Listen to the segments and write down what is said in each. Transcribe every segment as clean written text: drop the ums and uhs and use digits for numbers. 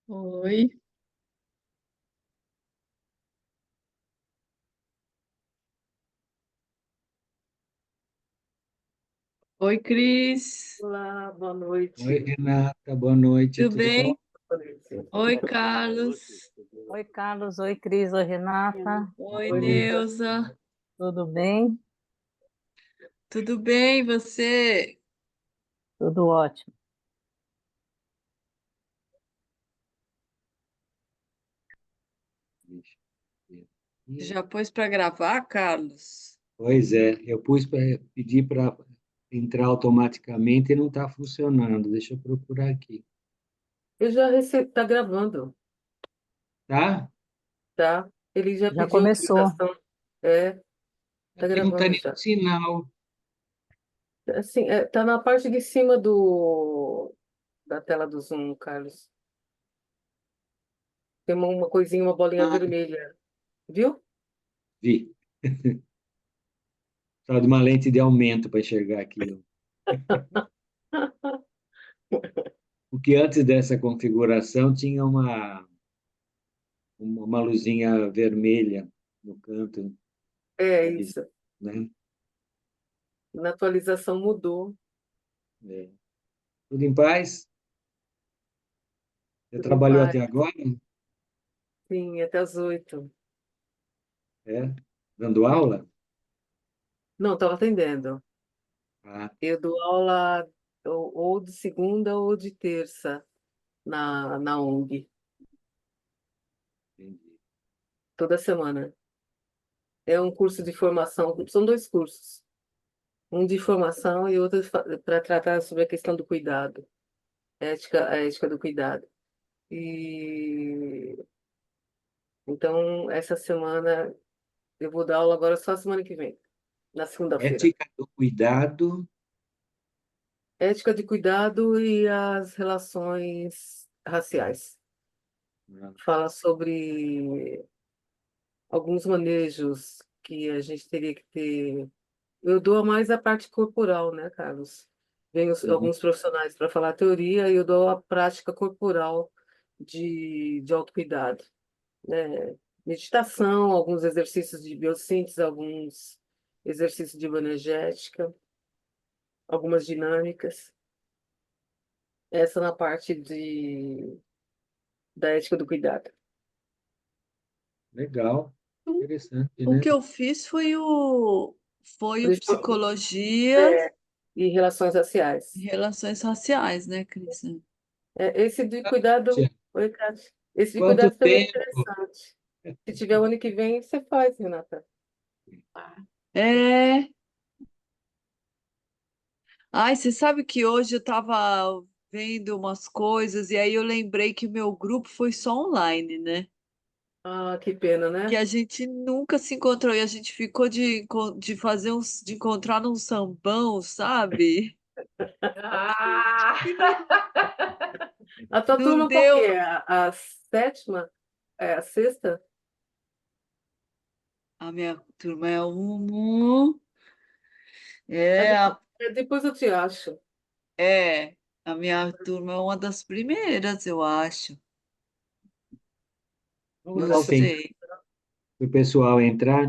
Oi, oi, Cris. Olá, boa Oi, noite. Renata, boa noite, Tudo tudo bom? bem? Oi, Carlos. Oi, Carlos. Oi, Cris. Oi, Renata. Oi, Oi, Lisa. Neuza. Tudo bem? Tudo bem, você? Tudo ótimo. Deixa eu ver Você aqui. já pôs para gravar, Carlos? Pois é, eu pus para pedir para entrar automaticamente e não está funcionando. Deixa eu procurar aqui. Eu já recebi, tá gravando, Tá? tá? Ele já Já pediu começou. autorização. É, tá Aqui não está gravando nenhum já. sinal. Assim, tá na parte de cima da tela do Zoom, Carlos. Tem uma coisinha, uma bolinha Ah, vermelha, viu? vi. Só de uma lente de aumento para enxergar aquilo. Porque antes dessa configuração tinha uma luzinha vermelha no canto, É isso. né? Na atualização mudou. É. Tudo em paz? Você Tudo em trabalhou paz. até agora? Sim, até as 8. É? Dando aula? Não, estava atendendo. Ah, Eu dou aula ou de segunda ou de terça na ONG, entendi. toda semana. É um curso de formação, são dois cursos, um de formação e outro para tratar sobre a questão do cuidado, a ética do cuidado. E então essa semana eu vou dar aula agora só semana que vem, na segunda-feira. Ética do cuidado. Ética de cuidado e as relações raciais. Ah, Fala sobre alguns manejos que a gente teria que ter. Eu dou mais a parte corporal, né, Carlos? Vem uhum. alguns profissionais para falar a teoria e eu dou a prática corporal de autocuidado, né? Meditação, alguns exercícios de biossíntese, alguns exercícios de bioenergética, algumas dinâmicas. Essa na parte da ética do cuidado. Legal, O interessante, o né? que eu fiz foi o Deixa- psicologia É, e relações e raciais. relações raciais, né, Cris? Esse de cuidado. Tia, Oi, Cátia. Esse de quanto cuidado também é tempo? interessante. Se tiver o ano que vem, você faz, Renata. É. Ai, você sabe que hoje eu estava vendo umas coisas e aí eu lembrei que o meu grupo foi só online, né? Ah, que pena, Que né? a gente nunca se encontrou e a gente ficou de fazer uns, de encontrar num sambão, sabe? Ah! E não, A tua não turma qual que deu. é? A sétima? É a sexta? A minha turma é um. É, É, depois, depois eu te acho. é, a minha turma é uma das primeiras, eu acho. Vamos Não Uma dar o das tempo primeiras. sei. para o pessoal entrar.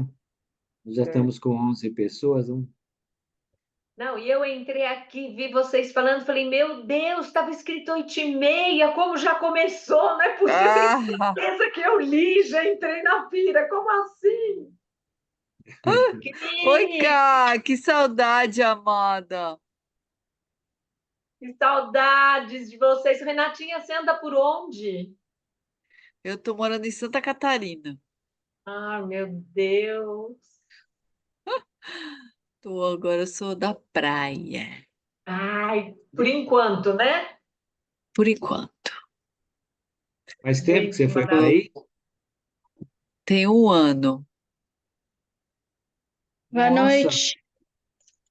Nós já É. estamos com 11 pessoas. Não, e eu entrei aqui, vi vocês falando, falei, meu Deus, estava escrito 8h30, como já começou? Não é possível, eu tenho Ah, certeza que eu li, já entrei na pira, como assim? oi, Cris, Cá, que saudade, amada. que saudades de vocês. Renatinha, você anda por onde? Eu tô morando em Santa Catarina. Ah, meu Deus. Agora eu sou da praia, Ai, por enquanto, né? por enquanto. Faz tempo que Gente, você foi para Tô- aí? Tem um ano. Boa Nossa, noite.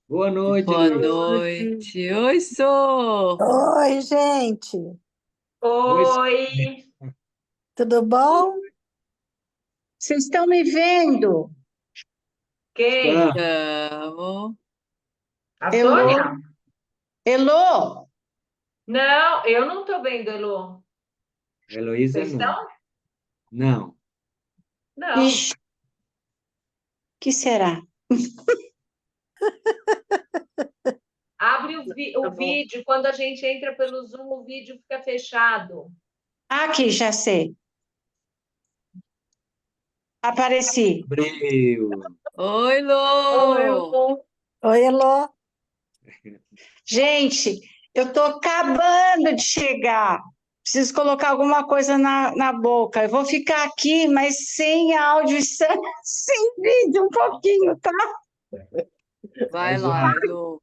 boa noite, Boa Boa Luiz. noite. noite. Oi, Sô. Oi, gente, Oi, oi, tudo bom? Vocês estão me vendo? está. quem? Tamo. A Elô? Sônia? Elô? Não, eu não estou vendo, Elô. A Heloísa Vocês não. estão? Não. Não. Ixi, que será? Abre Tá o bom. vídeo. Quando a gente entra pelo Zoom, o vídeo fica fechado. Aqui, já sei. Apareci. Abril. Oi, Oi, Lô! Lu. Oi, Elô. Gente, eu estou acabando de chegar. Preciso colocar alguma coisa na boca. Eu vou ficar aqui, mas sem áudio e sem vídeo um pouquinho, tá? Vai Tá lá, Elô.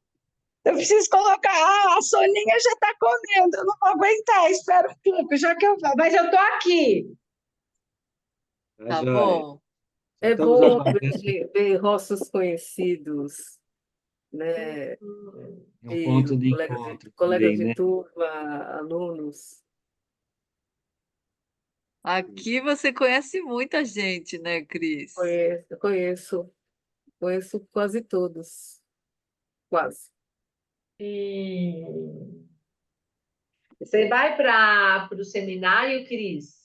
Eu preciso colocar. Ah, a Soninha já está comendo. Eu não vou aguentar. Espera um pouco, já que eu vou. Mas eu estou aqui. Tá Tá joia. bom. Só É estamos bom aguardando ver rostos conhecidos, né? um E ponto de encontro colegas também, de né? turma, alunos. Aqui você conhece muita gente, né, Cris? Conheço quase todos, quase. E você vai para o seminário, Cris?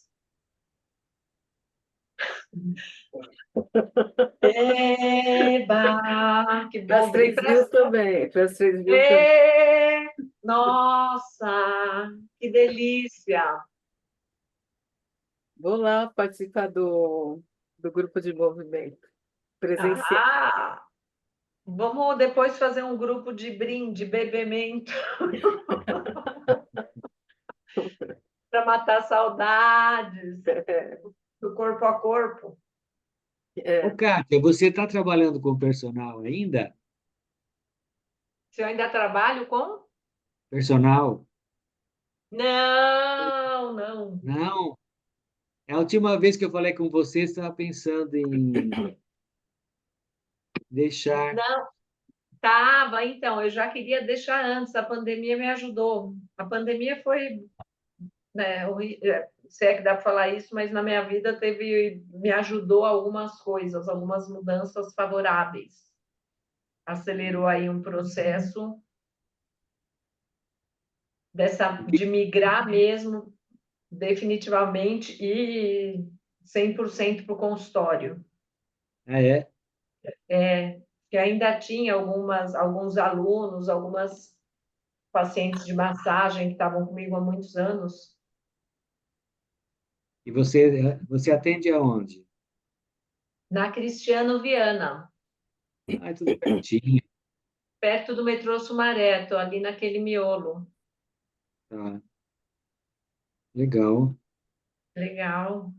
Eba, que Para as bom. E 3.000 também, para as 3.000 também. Nossa, que delícia! Vou lá participar do grupo de movimento presencial. Ah, vamos depois fazer um grupo de brinde, bebimento, para matar saudades do corpo a corpo. Ô, É, Kátia, você está trabalhando com personal ainda? Se eu ainda trabalho com? Personal? Não, não. Não. É a última vez que eu falei com você, você estava pensando em deixar. Não, tava, então, eu já queria deixar antes, a pandemia me ajudou. A pandemia foi, né, se é que dá para falar isso, mas na minha vida me ajudou algumas coisas, algumas mudanças favoráveis. Acelerou aí um processo de migrar mesmo, definitivamente, e 100% para o consultório. Ah, é? Que ainda tinha alguns alunos, algumas pacientes de massagem que estavam comigo há muitos anos, E você atende aonde? na Cristiano Viana, Ah, é tudo pertinho. perto do metrô Sumaré, tô ali naquele miolo. Tá. Legal. Legal.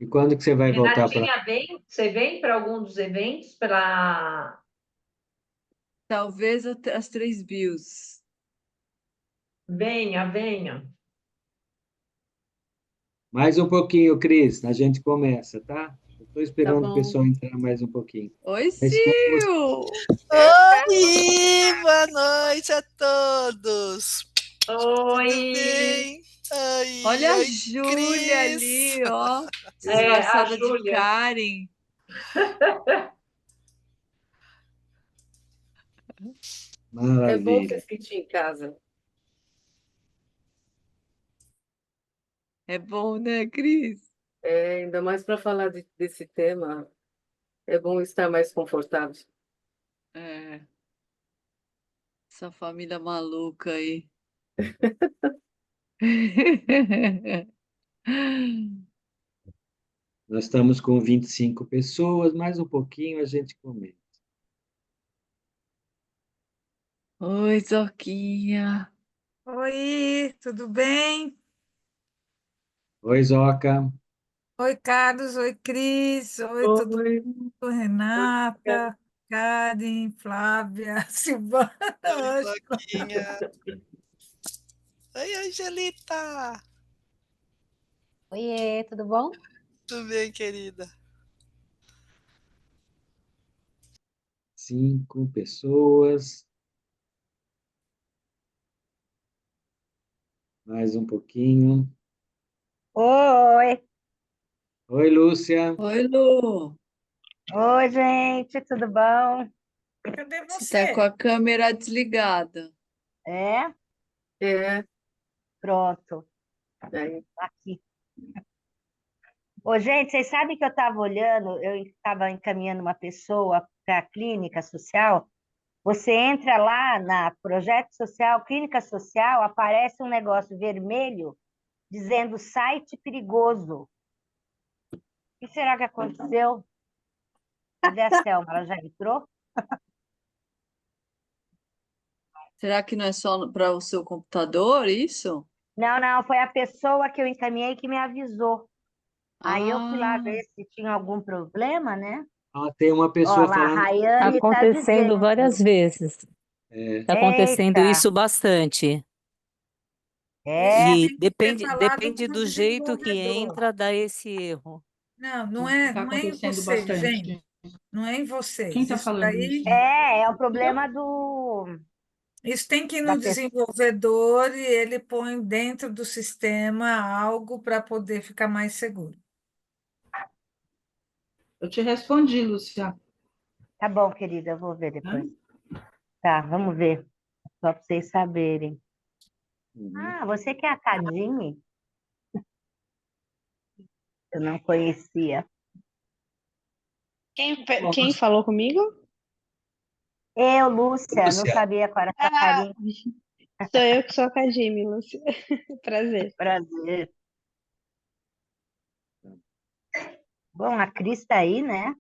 E quando que você vai voltar para. Renatinha, você vem para algum dos eventos para Talvez as 3 bios. venha, venha. Mais um pouquinho, Cris, a gente começa, tá? Eu estou tá esperando o bom. pessoal entrar mais um pouquinho. Oi, Mas estamos. Sil! Oi, boa noite a todos. Tudo Oi, bem? Oi, Olha a oi, Júlia Cris. ali, ó, a disfarçada de Júlia. Karen. É bom se Maravilha. sentir em casa. É bom, né, Cris? É, ainda mais para falar desse tema, é bom estar mais confortável. É, essa família maluca aí. Nós estamos com 25 pessoas, mais um pouquinho a gente começa. Oi, Zoquinha. Oi, tudo bem? Oi, Zoca. Oi, Carlos, oi, Cris, oi, todo Oi, mundo, Renata, Karen, Flávia, Silvana, Oi, Ângela. Zoquinha. Oi, Angelita. Oiê, tudo bom? Tudo bem, querida? 5 pessoas. Mais um pouquinho. Oi, Oi, Lúcia. Oi, Lu. oi, gente, tudo bom? Cadê Você tá com você? a câmera desligada. É, é, pronto. Aí, Aqui. Ô, gente, vocês sabem que eu estava olhando, eu estava encaminhando uma pessoa para a clínica social. Você entra lá na projeto social, clínica social, aparece um negócio vermelho dizendo site perigoso. O que será que aconteceu? Cadê a Selma? Ela já entrou? Será que não é só para o seu computador, isso? Não, não, foi a pessoa que eu encaminhei que me avisou. Aí eu fui lá Ah, ver se tinha algum problema, né? Ah, tem uma Ó pessoa lá, a falando. Está Rayane está acontecendo dizendo. várias vezes. É, Está acontecendo Eita, isso bastante. é. Isso E tem que ser depende, falado depende para o do jeito que desenvolvedor. entra, dá esse erro. Não, Está não é em acontecendo você, gente. bastante. Não é em Quem vocês. está Isso falando daí, isso? É o problema do isso tem que ir da no pessoa. desenvolvedor e ele põe dentro do sistema algo para poder ficar mais seguro. Eu te respondi, Luciana. Tá bom, querida, eu vou ver Hã? depois. Tá, vamos ver. Só para vocês saberem. uhum. Ah, você que é a Cadine? Eu não conhecia. Bom, Quem falou comigo? Eu, Lúcia, não Lúcia, sabia qual era a sua Ah, carinha. sou eu que sou a Kajimi, Lúcia. Prazer. Prazer. Bom, a Cris está aí, né?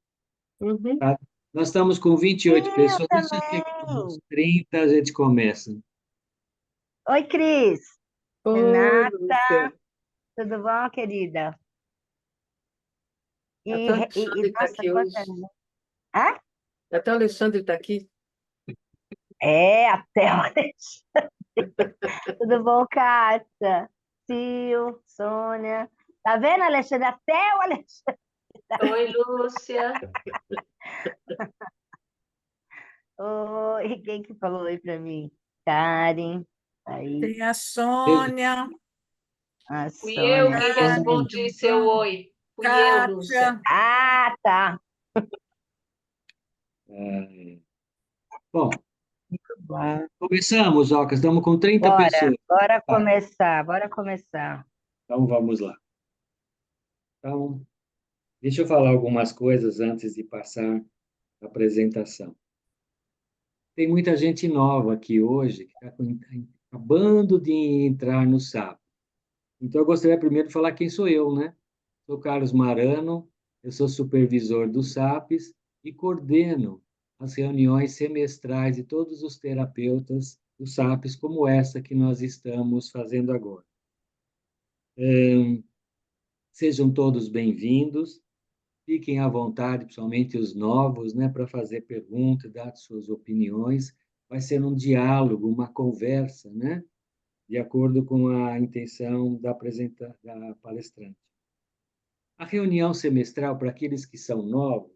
Uhum. tá? Nós estamos com 28 Eu pessoas, deixa eu chegar uns também. 30, a gente começa. Oi, Cris. oi, Renata, Lúcia. tudo bom, querida? Até o E Alexandre está nossa, aqui hoje. quanta... Ah? Até o Alexandre está aqui. É, até o Alexandre. Tudo bom, Kátia? Sil, Sônia. Tá vendo, Alexandre? Até o Alexandre. Oi, Lúcia. Oi, quem que falou oi para mim? Karen. Aí, Tem a Sônia, a Fui eu Sônia que também. respondi seu oi. Fui eu, Lúcia. Kátia. Ah, tá. É, Bom, Bom. começamos, Ocas, estamos com 30 Bora, pessoas. bora Tá, começar, bora começar. então vamos lá. Então, deixa eu falar algumas coisas antes de passar a apresentação. Tem muita gente nova aqui hoje que está acabando de entrar no SAP. Então, eu gostaria primeiro de falar quem sou eu, né? Sou Carlos Marano, eu sou supervisor do SAPs e coordeno as reuniões semestrais de todos os terapeutas do SAPs, como essa que nós estamos fazendo agora. Sejam todos bem-vindos, fiquem à vontade, principalmente os novos, né, para fazer perguntas, dar suas opiniões. Vai ser um diálogo, uma conversa, né, de acordo com a intenção da palestrante. A reunião semestral, para aqueles que são novos,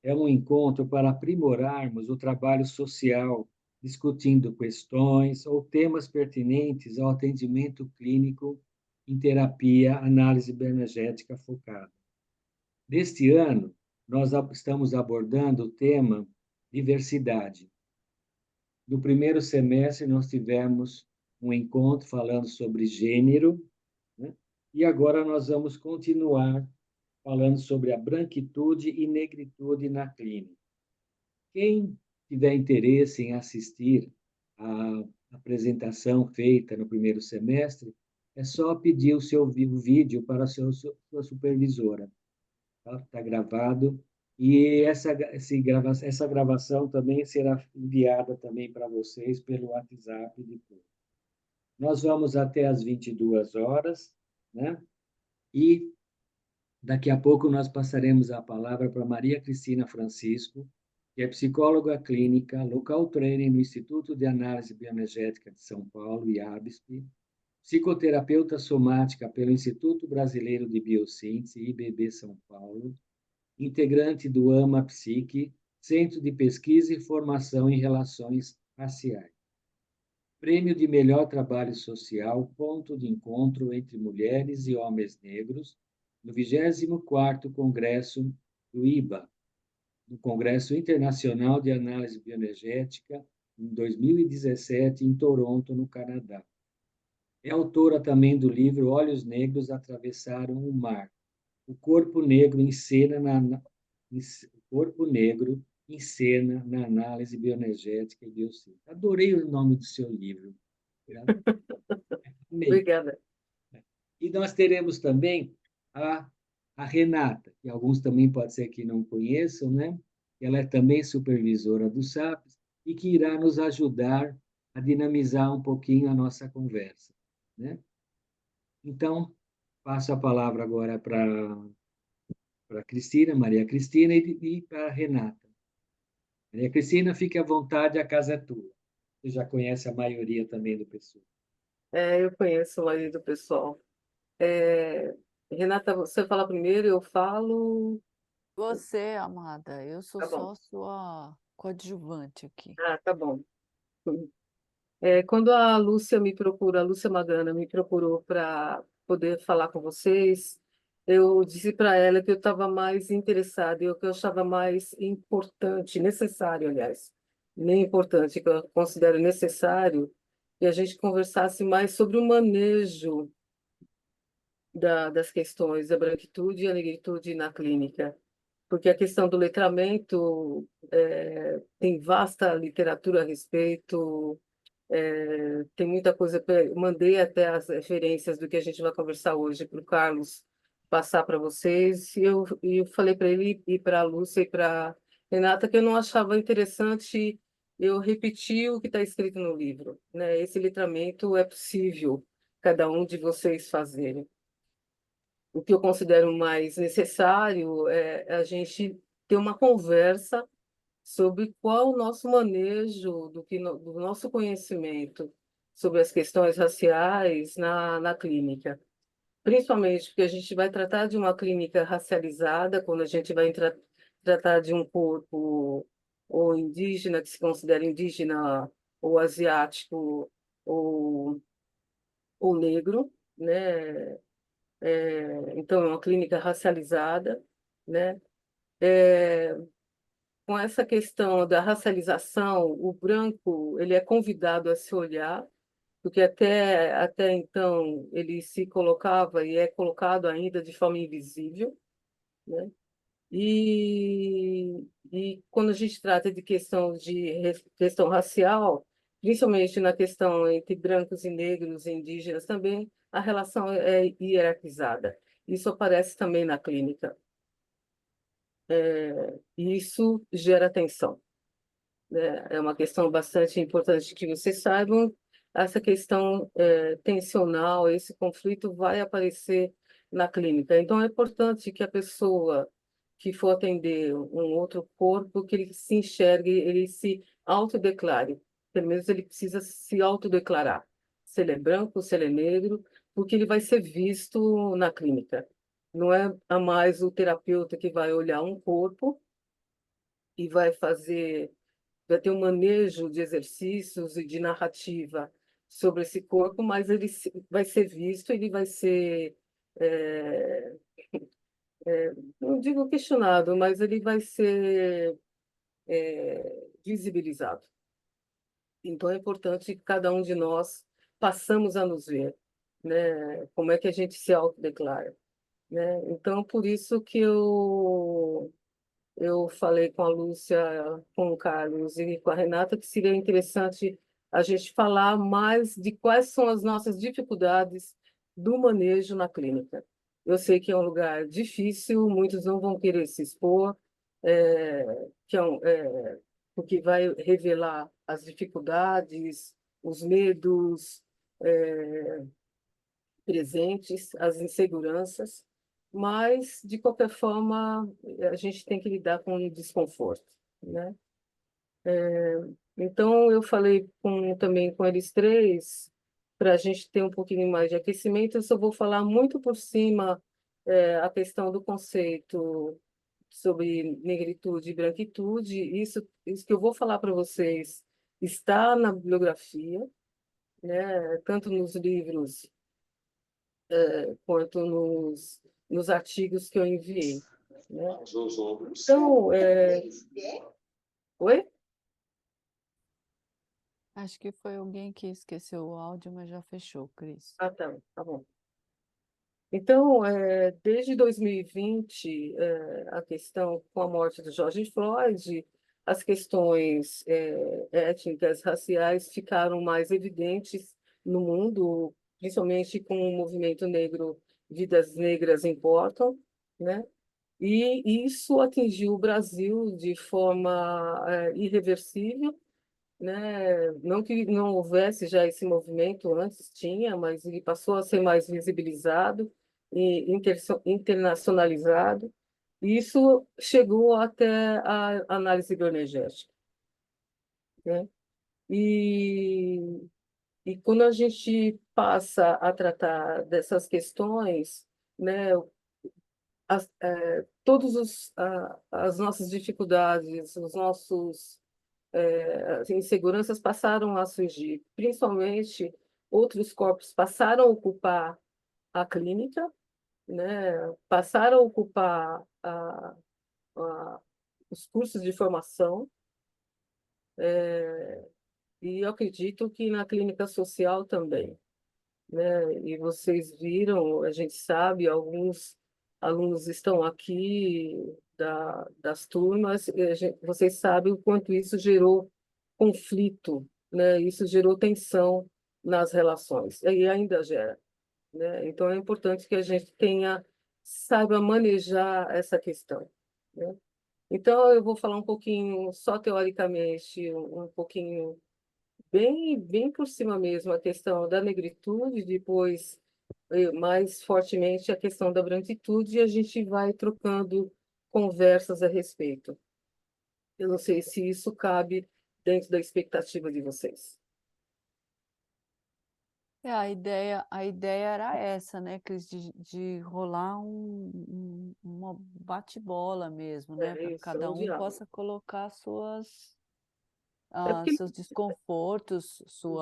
é um encontro para aprimorarmos o trabalho social, discutindo questões ou temas pertinentes ao atendimento clínico em terapia análise bioenergética focada. Neste ano, nós estamos abordando o tema diversidade. No primeiro semestre, nós tivemos um encontro falando sobre gênero, né? E agora nós vamos continuar falando sobre a branquitude e negritude na clínica. Quem tiver interesse em assistir à apresentação feita no primeiro semestre, é só pedir o seu vídeo para a sua supervisora. Tá gravado. E essa gravação também será enviada também para vocês pelo WhatsApp depois. Nós vamos até às 22 horas, né? E daqui a pouco nós passaremos a palavra para Maria Cristina Francisco, que é psicóloga clínica, local training no Instituto de Análise Bioenergética de São Paulo, IABSP, psicoterapeuta somática pelo Instituto Brasileiro de Biossíntese, IBB São Paulo, integrante do AMA Psique, Centro de Pesquisa e Formação em Relações Raciais. Prêmio de Melhor Trabalho Social, ponto de encontro entre mulheres e homens negros, no 24º Congresso do IBA, no Congresso Internacional de Análise Bioenergética, em 2017, em Toronto, no Canadá. É autora também do livro Olhos Negros Atravessaram o Mar. O corpo negro o corpo negro em cena na análise bioenergética e biossíntese. Adorei o nome do seu livro. Amei. Obrigada. E nós teremos também a, a Renata, que alguns também pode ser que não conheçam, né? Ela é também supervisora do SAPS e que irá nos ajudar a dinamizar um pouquinho a nossa conversa, né? Então, passo a palavra agora para Cristina, Maria Cristina, e para a Renata. Maria Cristina, fique à vontade, a casa é tua. Você já conhece a maioria também do pessoal. Eu conheço o marido do pessoal. É, Renata, você fala primeiro, eu falo. Você, amada, eu sou Tá bom. só sua coadjuvante aqui. Ah, tá bom. Quando a Lúcia a Lúcia Magana me procurou para poder falar com vocês, eu disse para ela que eu estava mais interessada e o que eu achava mais importante, necessário, aliás, nem importante, que eu considero necessário, que a gente conversasse mais sobre o manejo das questões da branquitude e a negritude na clínica. Porque a questão do letramento, tem vasta literatura a respeito, tem muita coisa. Eu mandei até as referências do que a gente vai conversar hoje para o Carlos passar para vocês, e eu falei para ele e para a Lúcia e para a Renata que eu não achava interessante eu repetir o que está escrito no livro, né? Esse letramento é possível cada um de vocês fazerem. O que eu considero mais necessário é a gente ter uma conversa sobre qual o nosso manejo do nosso conhecimento sobre as questões raciais na clínica. Principalmente porque a gente vai tratar de uma clínica racializada, quando a gente vai tratar de um corpo ou indígena, que se considera indígena, ou asiático, ou, ou negro, né? Então, é uma clínica racializada, né? Com essa questão da racialização, o branco ele é convidado a se olhar, porque até então ele se colocava e é colocado ainda de forma invisível, né? E quando a gente trata de questão racial, principalmente na questão entre brancos e negros e indígenas também, a relação é hierarquizada. Isso aparece também na clínica. E isso gera tensão, né? É uma questão bastante importante que vocês saibam. Essa questão tensional, esse conflito vai aparecer na clínica. Então, é importante que a pessoa que for atender um outro corpo, que ele se enxergue, ele se autodeclare. Pelo menos ele precisa se autodeclarar. Se ele é branco, se ele é negro, porque ele vai ser visto na clínica. Não é a mais o terapeuta que vai olhar um corpo e vai ter um manejo de exercícios e de narrativa sobre esse corpo, mas ele vai ser visto, ele vai ser, é, não digo questionado, mas ele vai ser visibilizado. Então, é importante que cada um de nós passamos a nos ver, né? Como é que a gente se autodeclara, né? Então, por isso que eu falei com a Lúcia, com o Carlos e com a Renata que seria interessante a gente falar mais de quais são as nossas dificuldades do manejo na clínica. Eu sei que é um lugar difícil, muitos não vão querer se expor, porque vai revelar as dificuldades, os medos presentes, as inseguranças, mas, de qualquer forma, a gente tem que lidar com o desconforto, né? Então, eu falei também com eles três, para a gente ter um pouquinho mais de aquecimento. Eu só vou falar muito por cima a questão do conceito sobre negritude e branquitude. Isso que eu vou falar para vocês está na bibliografia, né? Tanto nos livros quanto nos artigos que eu enviei, né? Então, oi? Acho que foi alguém que esqueceu o áudio, mas já fechou, Cris. Ah, tá bom. Então, desde 2020, a questão com a morte do George Floyd, as questões étnicas, raciais ficaram mais evidentes no mundo, principalmente com o movimento negro Vidas Negras Importam, né? E isso atingiu o Brasil de forma irreversível, né? Não que não houvesse já esse movimento antes, tinha, mas ele passou a ser mais visibilizado e internacionalizado. E isso chegou até a análise bioenergética, né? E, e quando a gente passa a tratar dessas questões, né, as nossas dificuldades, os nossos as inseguranças passaram a surgir, principalmente outros corpos passaram a ocupar a clínica, né? Passaram a ocupar os cursos de formação, e eu acredito que na clínica social também, né? E vocês viram, a gente sabe, alguns alunos estão aqui das turmas, e vocês sabem o quanto isso gerou conflito, né? Isso gerou tensão nas relações, e ainda gera, né? Então é importante que a gente saiba manejar essa questão, né? Então eu vou falar um pouquinho, só teoricamente, um pouquinho bem por cima mesmo, a questão da negritude, depois mais fortemente a questão da branquitude, e a gente vai trocando conversas a respeito. Eu não sei se isso cabe dentro da expectativa de vocês. A ideia era essa, né, Cris, de rolar uma bate-bola mesmo, né, para que Isso, é cada um um diálogo. possa colocar É porque seus desconfortos, isso.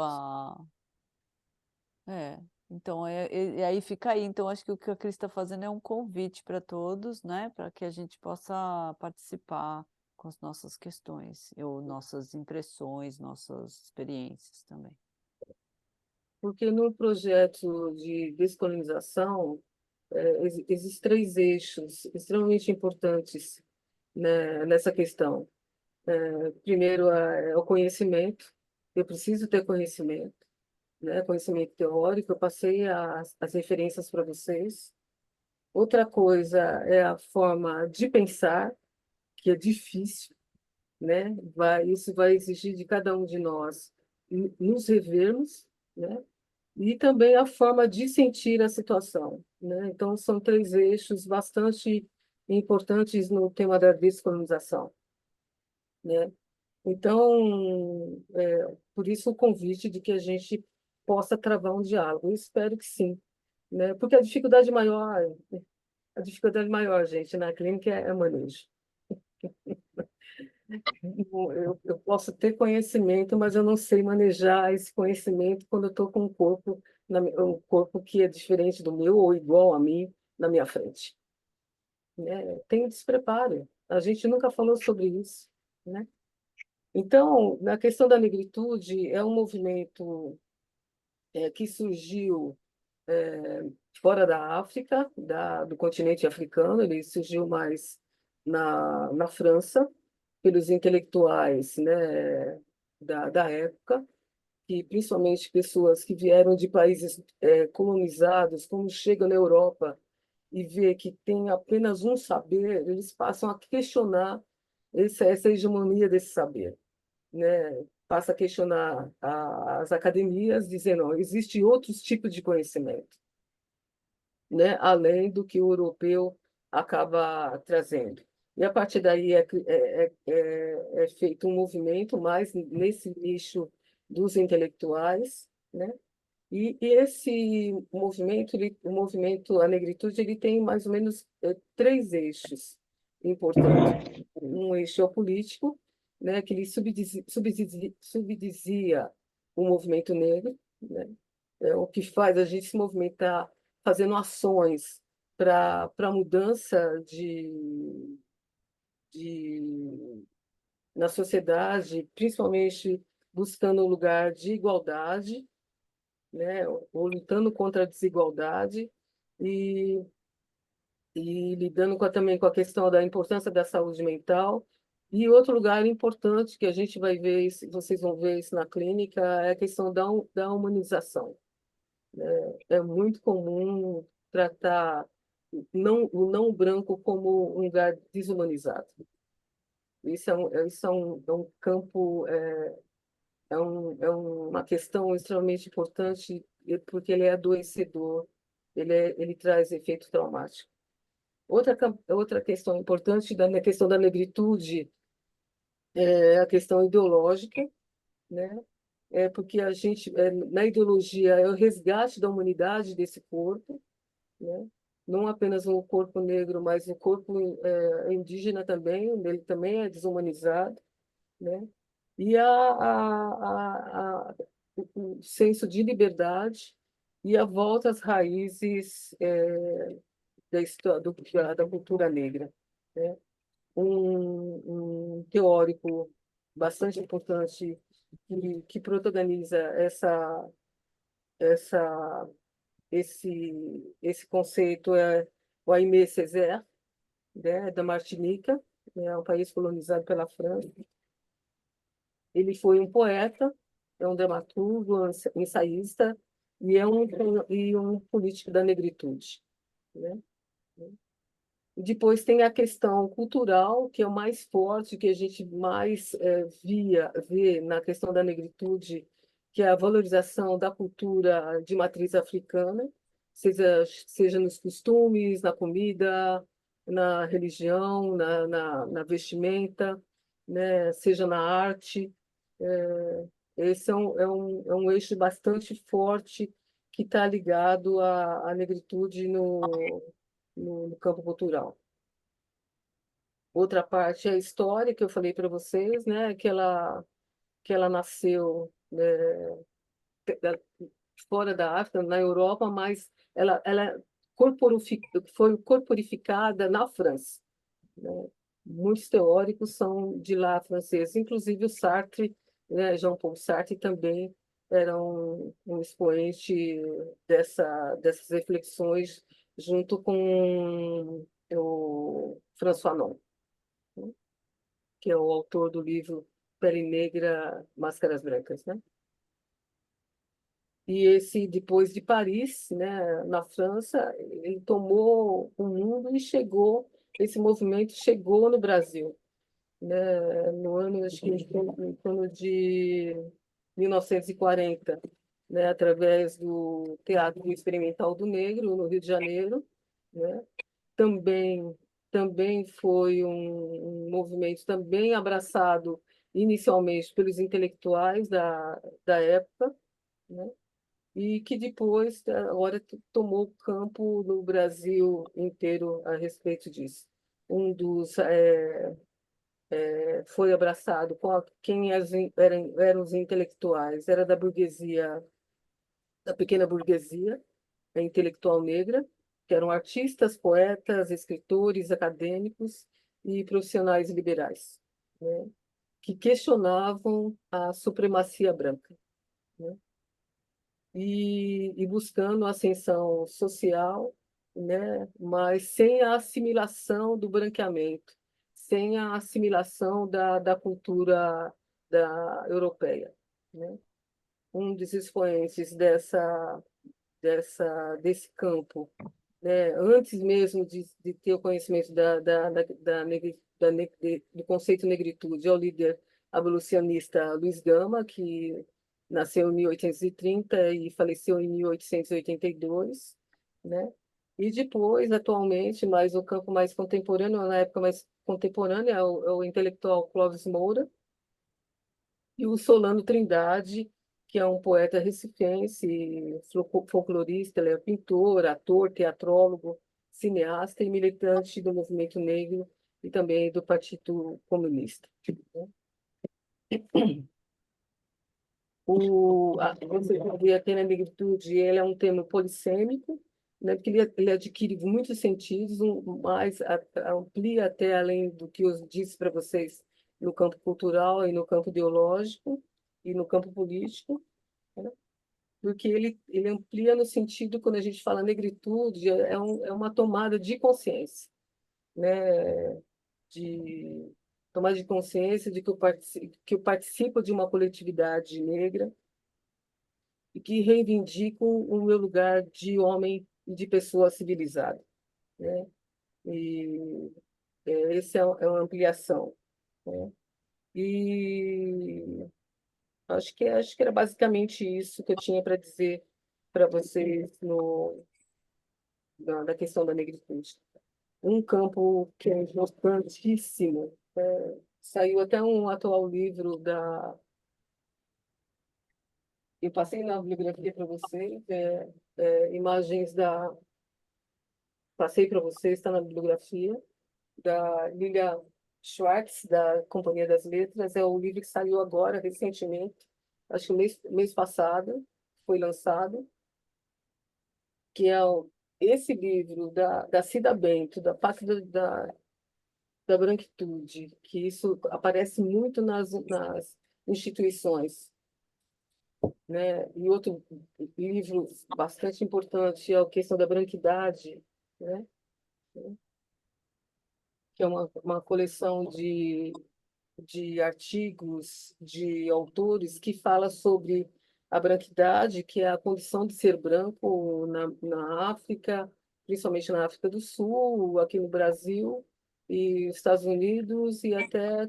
É, então, e aí fica aí. Então, acho que o que a Cris está fazendo é um convite para todos, né, para que a gente possa participar com as nossas questões, ou nossas impressões, nossas experiências também. Porque no projeto de descolonização, existem três eixos extremamente importantes, né, nessa questão. Primeiro, é o conhecimento. Eu preciso ter conhecimento, né, conhecimento teórico. Eu passei as referências para vocês. Outra coisa é a forma de pensar, que é difícil, né? Isso vai exigir de cada um de nós nos revermos, né? E também a forma de sentir a situação, né? Então, são três eixos bastante importantes no tema da descolonização, né? Então, por isso o convite de que a gente possa travar um diálogo. Eu espero que sim, né? Porque a dificuldade maior, gente, na clínica é manejo. Eu posso ter conhecimento, mas eu não sei manejar esse conhecimento quando eu estou com um corpo que é diferente do meu ou igual a mim na minha frente, né? Tem despreparo. A gente nunca falou sobre isso, né? Então, na questão da negritude, é um movimento que surgiu fora da África, do continente africano. Ele surgiu mais na França, pelos intelectuais, né, da época, e principalmente pessoas que vieram de países colonizados, como chegam na Europa e vê que tem apenas um saber, eles passam a questionar essa hegemonia desse saber, né? Passa a questionar as academias, dizendo, não, existe outros tipos de conhecimento, né, além do que o europeu acaba trazendo. E a partir daí é feito um movimento mais nesse nicho dos intelectuais, né? E esse movimento, o movimento A Negritude, ele tem mais ou menos três eixos importantes. Um eixo é o político, né, que ele subdizia o movimento negro, né? É o que faz a gente se movimentar fazendo ações para mudança na sociedade, principalmente buscando um lugar de igualdade, né, ou lutando contra a desigualdade e, lidando também com a questão da importância da saúde mental. E outro lugar importante que a gente vai ver, vocês vão ver isso na clínica, é a questão da humanização, né? É muito comum tratar o não branco como um lugar desumanizado. Isso é um campo, uma questão extremamente importante, porque ele é adoecedor, ele traz efeito traumático. Outra questão importante na questão da negritude é a questão ideológica, né? Porque a gente, na ideologia, é o resgate da humanidade desse corpo, né? Não apenas o corpo negro, mas o corpo indígena também, ele também é desumanizado, né? E o senso de liberdade e a volta às raízes da cultura negra, né? Um teórico bastante importante que protagoniza essa, esse conceito é o Aimé Césaire, né, da Martinica, né, um país colonizado pela França. Ele foi um poeta, é um dramaturgo, um ensaísta e um político da negritude, né? E depois tem a questão cultural, que é o mais forte, que a gente mais vê na questão da negritude, que é a valorização da cultura de matriz africana, seja nos costumes, na comida, na religião, na vestimenta, né? Seja na arte. Esse é um eixo bastante forte que está ligado à negritude no campo cultural. Outra parte é a história que eu falei para vocês, né? Que ela nasceu, né, fora da África, na Europa, mas ela foi corporificada na França, né? Muitos teóricos são de lá franceses, inclusive o Sartre, né? Jean-Paul Sartre também era um expoente dessas reflexões, junto com o François Fanon, né? Que é o autor do livro Pele Negra, Máscaras Brancas, né? E depois de Paris, né, na França, ele tomou o mundo e esse movimento chegou no Brasil, né, no ano, acho que em torno de 1940, né, através do Teatro Experimental do Negro, no Rio de Janeiro, né? Também foi um movimento também abraçado inicialmente pelos intelectuais da época, né? E que depois, agora, tomou campo no Brasil inteiro a respeito disso. Um dos foi abraçado com quem eram os intelectuais, era da burguesia, da pequena burguesia, a intelectual negra, que eram artistas, poetas, escritores, acadêmicos e profissionais liberais, né, que questionavam a supremacia branca, né, e buscando a ascensão social, né, mas sem a assimilação do branqueamento, sem a assimilação da cultura europeia, né? Um dos expoentes desse campo, né, antes mesmo de ter o conhecimento do conceito negritude, é o líder abolicionista Luiz Gama, que nasceu em 1830 e faleceu em 1882, né? E depois, atualmente, mais o campo mais contemporâneo, na época mais contemporânea, é o intelectual Clóvis Moura e o Solano Trindade, que é um poeta recifense, folclorista, ele é pintor, ator, teatrólogo, cineasta e militante do movimento negro e também do Partido Comunista, né? Você vê aqui na negritude, ele é um tema polissêmico, né, porque ele adquire muitos sentidos, mas amplia até além do que eu disse para vocês no campo cultural e no campo ideológico, e no campo político, né? Porque ele amplia no sentido, quando a gente fala negritude, é uma tomada de consciência, né? De tomada de consciência de que eu participo de uma coletividade negra e que reivindico o meu lugar de homem e de pessoa civilizada, né? E esse é uma ampliação, né? E acho que era basicamente isso que eu tinha para dizer para vocês da questão da negritude. Um campo que é importantíssimo. Saiu até um atual livro eu passei na bibliografia para vocês, imagens passei para vocês, está na bibliografia, da Lilia Schwartz, da Companhia das Letras. É o livro que saiu agora, recentemente, acho que mês passado, foi lançado, que é esse livro da Cida Bento, da Pátria da Branquitude, que isso aparece muito nas instituições, né? E outro livro bastante importante é a questão da branquidade, né? Que é uma coleção de artigos de autores que fala sobre a branquidade, que é a condição de ser branco na África, principalmente na África do Sul, aqui no Brasil e Estados Unidos, e até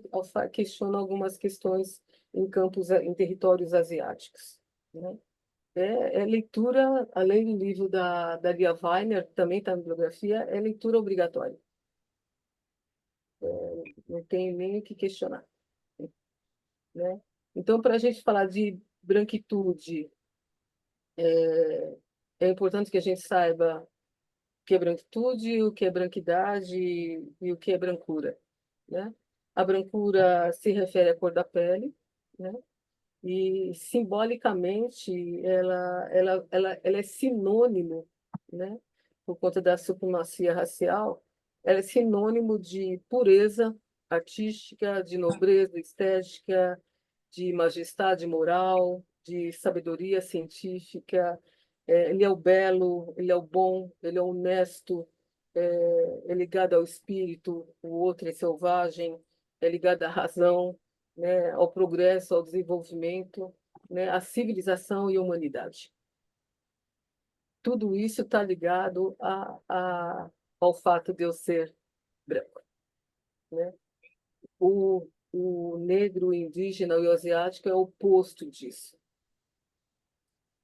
questiona algumas questões em territórios asiáticos, né? É leitura, além do livro da Lia Weiner, que também está na bibliografia, é leitura obrigatória. Não tem nem o que questionar, né? Então, para a gente falar de branquitude, é importante que a gente saiba o que é branquitude, o que é branquidade e o que é brancura, né? A brancura se refere à cor da pele, né? E simbolicamente ela é sinônimo, né? Por conta da supremacia racial, ela é sinônimo de pureza artística, de nobreza estética, de majestade moral, de sabedoria científica. Ele é o belo, ele é o bom, ele é o honesto, é ligado ao espírito, o outro é selvagem, é ligado à razão, né, ao progresso, ao desenvolvimento, né, à civilização e à humanidade. Tudo isso está ligado ao fato de eu ser branco, né? O negro, o indígena e o asiático é o oposto disso.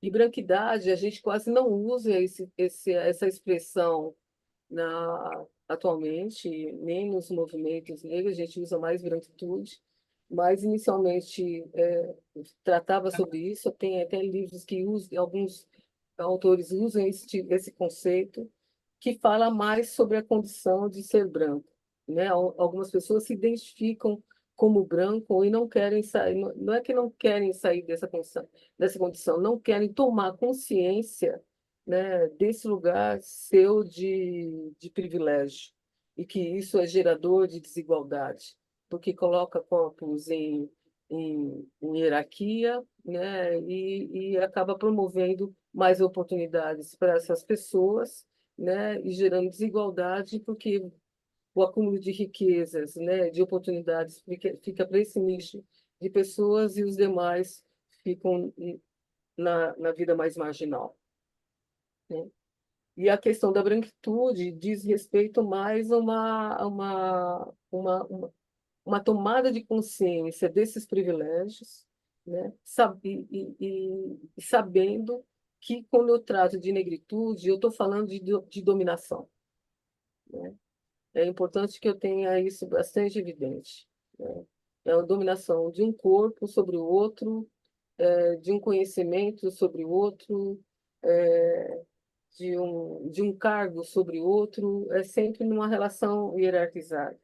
E branquidade, a gente quase não usa essa expressão atualmente, nem nos movimentos negros, a gente usa mais branquitude, mas inicialmente tratava sobre isso. Tem até livros que usam, alguns autores usam esse conceito, que fala mais sobre a condição de ser branco, né? Algumas pessoas se identificam como branco e não querem sair, não é que não querem sair dessa condição, não querem tomar consciência, né, desse lugar seu de privilégio, e que isso é gerador de desigualdade, porque coloca corpos em hierarquia, né, e acaba promovendo mais oportunidades para essas pessoas, né, e gerando desigualdade, porque o acúmulo de riquezas, né, de oportunidades fica para esse nicho de pessoas e os demais ficam na vida mais marginal, né? E a questão da branquitude diz respeito mais a uma tomada de consciência desses privilégios, né? E sabendo que, quando eu trato de negritude, eu estou falando de dominação, né? É importante que eu tenha isso bastante evidente, né? É a dominação de um corpo sobre o outro, de um conhecimento sobre o outro, de um cargo sobre o outro, é sempre numa relação hierarquizada.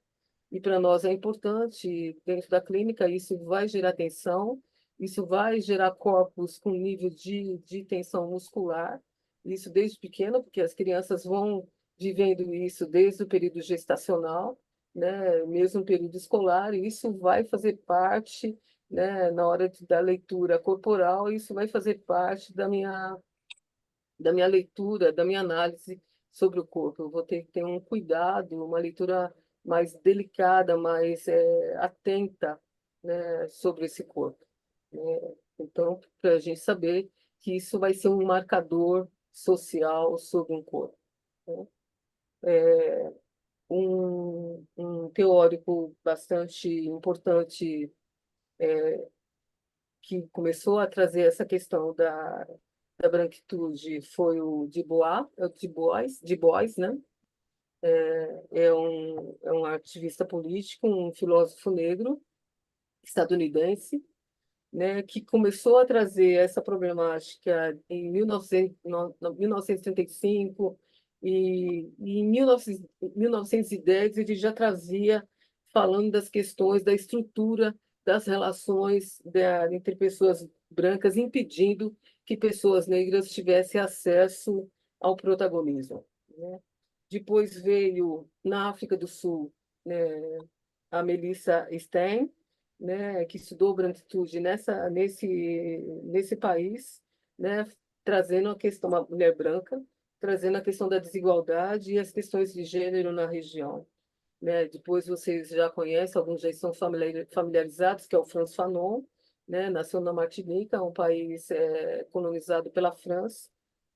E para nós é importante, dentro da clínica, isso vai gerar tensão, isso vai gerar corpos com nível de tensão muscular, isso desde pequeno, porque as crianças vão vivendo isso desde o período gestacional, né, mesmo no período escolar, e isso vai fazer parte né, na hora da leitura corporal, isso vai fazer parte da minha leitura, da minha análise sobre o corpo. Eu vou ter que ter um cuidado, uma leitura mais delicada, mais atenta, né, sobre esse corpo, né? Então, para a gente saber que isso vai ser um marcador social sobre um corpo, né? Um teórico bastante importante que começou a trazer essa questão da branquitude foi o Du Bois, né? É um ativista político, um filósofo negro estadunidense, né, que começou a trazer essa problemática em 1935 e em 1910 ele já trazia falando das questões da estrutura das relações entre pessoas brancas, impedindo que pessoas negras tivessem acesso ao protagonismo, né? Depois veio, na África do Sul, né, a Melissa Stein, né, que estudou branquitude nesse país, né, trazendo a questão, uma mulher branca, trazendo a questão da desigualdade e as questões de gênero na região, né? Depois vocês já conhecem, alguns já estão familiarizados, que é o Frantz Fanon, né, nasceu na Martinica, um país colonizado pela França,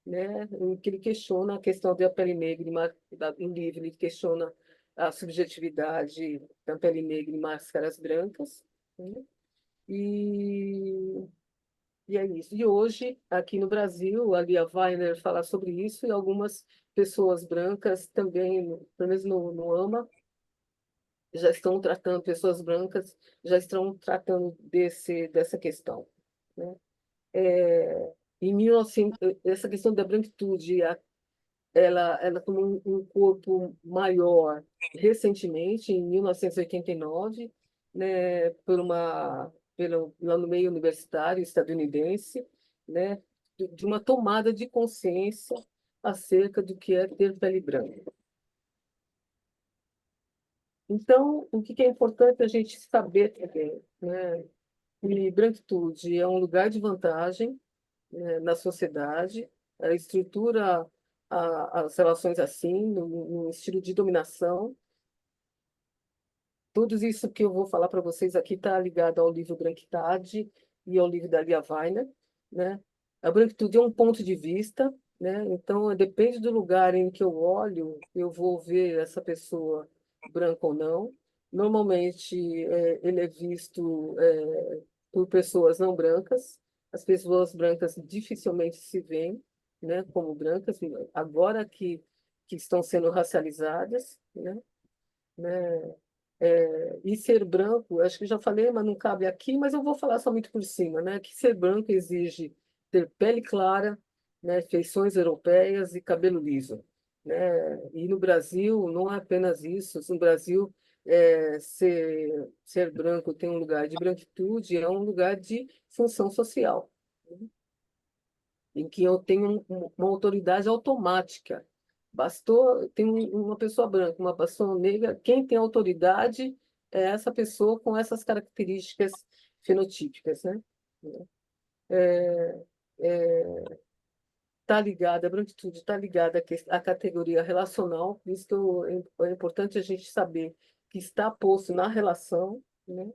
né, em que ele questiona a questão da pele negra, no livro ele questiona a subjetividade da pele negra em máscaras brancas, né? E, e é isso. E hoje, aqui no Brasil, a Lia Weiner fala sobre isso, e algumas pessoas brancas também, pelo menos no AMA, já estão tratando, pessoas brancas já estão tratando dessa questão, né? Em 1900, essa questão da branquitude, ela tomou um corpo maior recentemente, em 1989, né, lá no meio universitário estadunidense, né, de uma tomada de consciência acerca do que é ter pele branca. Então, o que é importante a gente saber também, né, que branquitude é um lugar de vantagem, né, na sociedade, ela estrutura as relações assim, no estilo de dominação. Tudo isso que eu vou falar para vocês aqui está ligado ao livro Branquitude e ao livro da Lia Weiner, né? A branquitude é um ponto de vista, né? Então, depende do lugar em que eu olho, eu vou ver essa pessoa branca ou não. Normalmente, ele é visto por pessoas não brancas. As pessoas brancas dificilmente se veem, né, como brancas, agora que estão sendo racializadas, né? E ser branco, acho que já falei, mas não cabe aqui, mas eu vou falar só muito por cima, né? Que ser branco exige ter pele clara, né? Feições europeias e cabelo liso, né? E no Brasil não é apenas isso. No Brasil, ser branco tem um lugar de branquitude, é um lugar de função social, né? Em que eu tenho uma autoridade automática. Bastou, tem uma pessoa branca, uma pessoa negra, quem tem autoridade é essa pessoa com essas características fenotípicas, né? Está ligada, a branquitude está ligada à categoria relacional, por isso que é importante a gente saber que está posto na relação, né?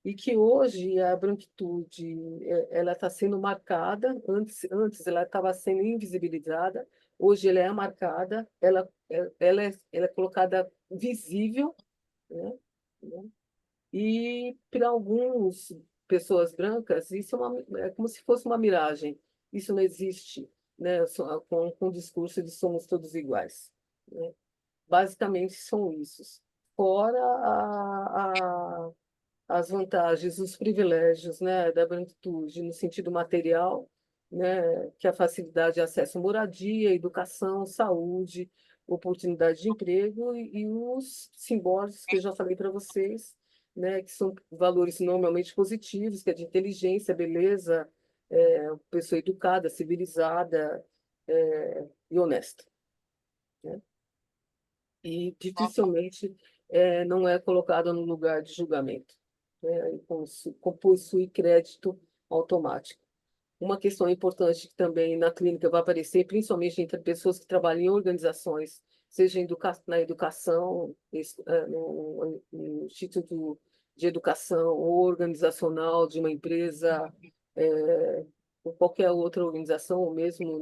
E que hoje a branquitude ela está sendo marcada, antes ela estava sendo invisibilizada, hoje ela é marcada, ela é colocada visível, né? E para algumas pessoas brancas, isso é como se fosse uma miragem, isso não existe, né? Com o discurso de somos todos iguais, né? Basicamente são isso. Fora as vantagens, os privilégios, né, da branquitude no sentido material, né, que é a facilidade de acesso à moradia, educação, saúde, oportunidade de emprego e os simbólicos que eu já falei para vocês, né, que são valores normalmente positivos, que é de inteligência, beleza, pessoa educada, civilizada, e honesta, né? E dificilmente não é colocada no lugar de julgamento. né, e possui crédito automático. Uma questão importante que também na clínica vai aparecer, principalmente entre pessoas que trabalham em organizações, seja na educação, no Instituto de Educação ou organizacional de uma empresa, ou qualquer outra organização, ou mesmo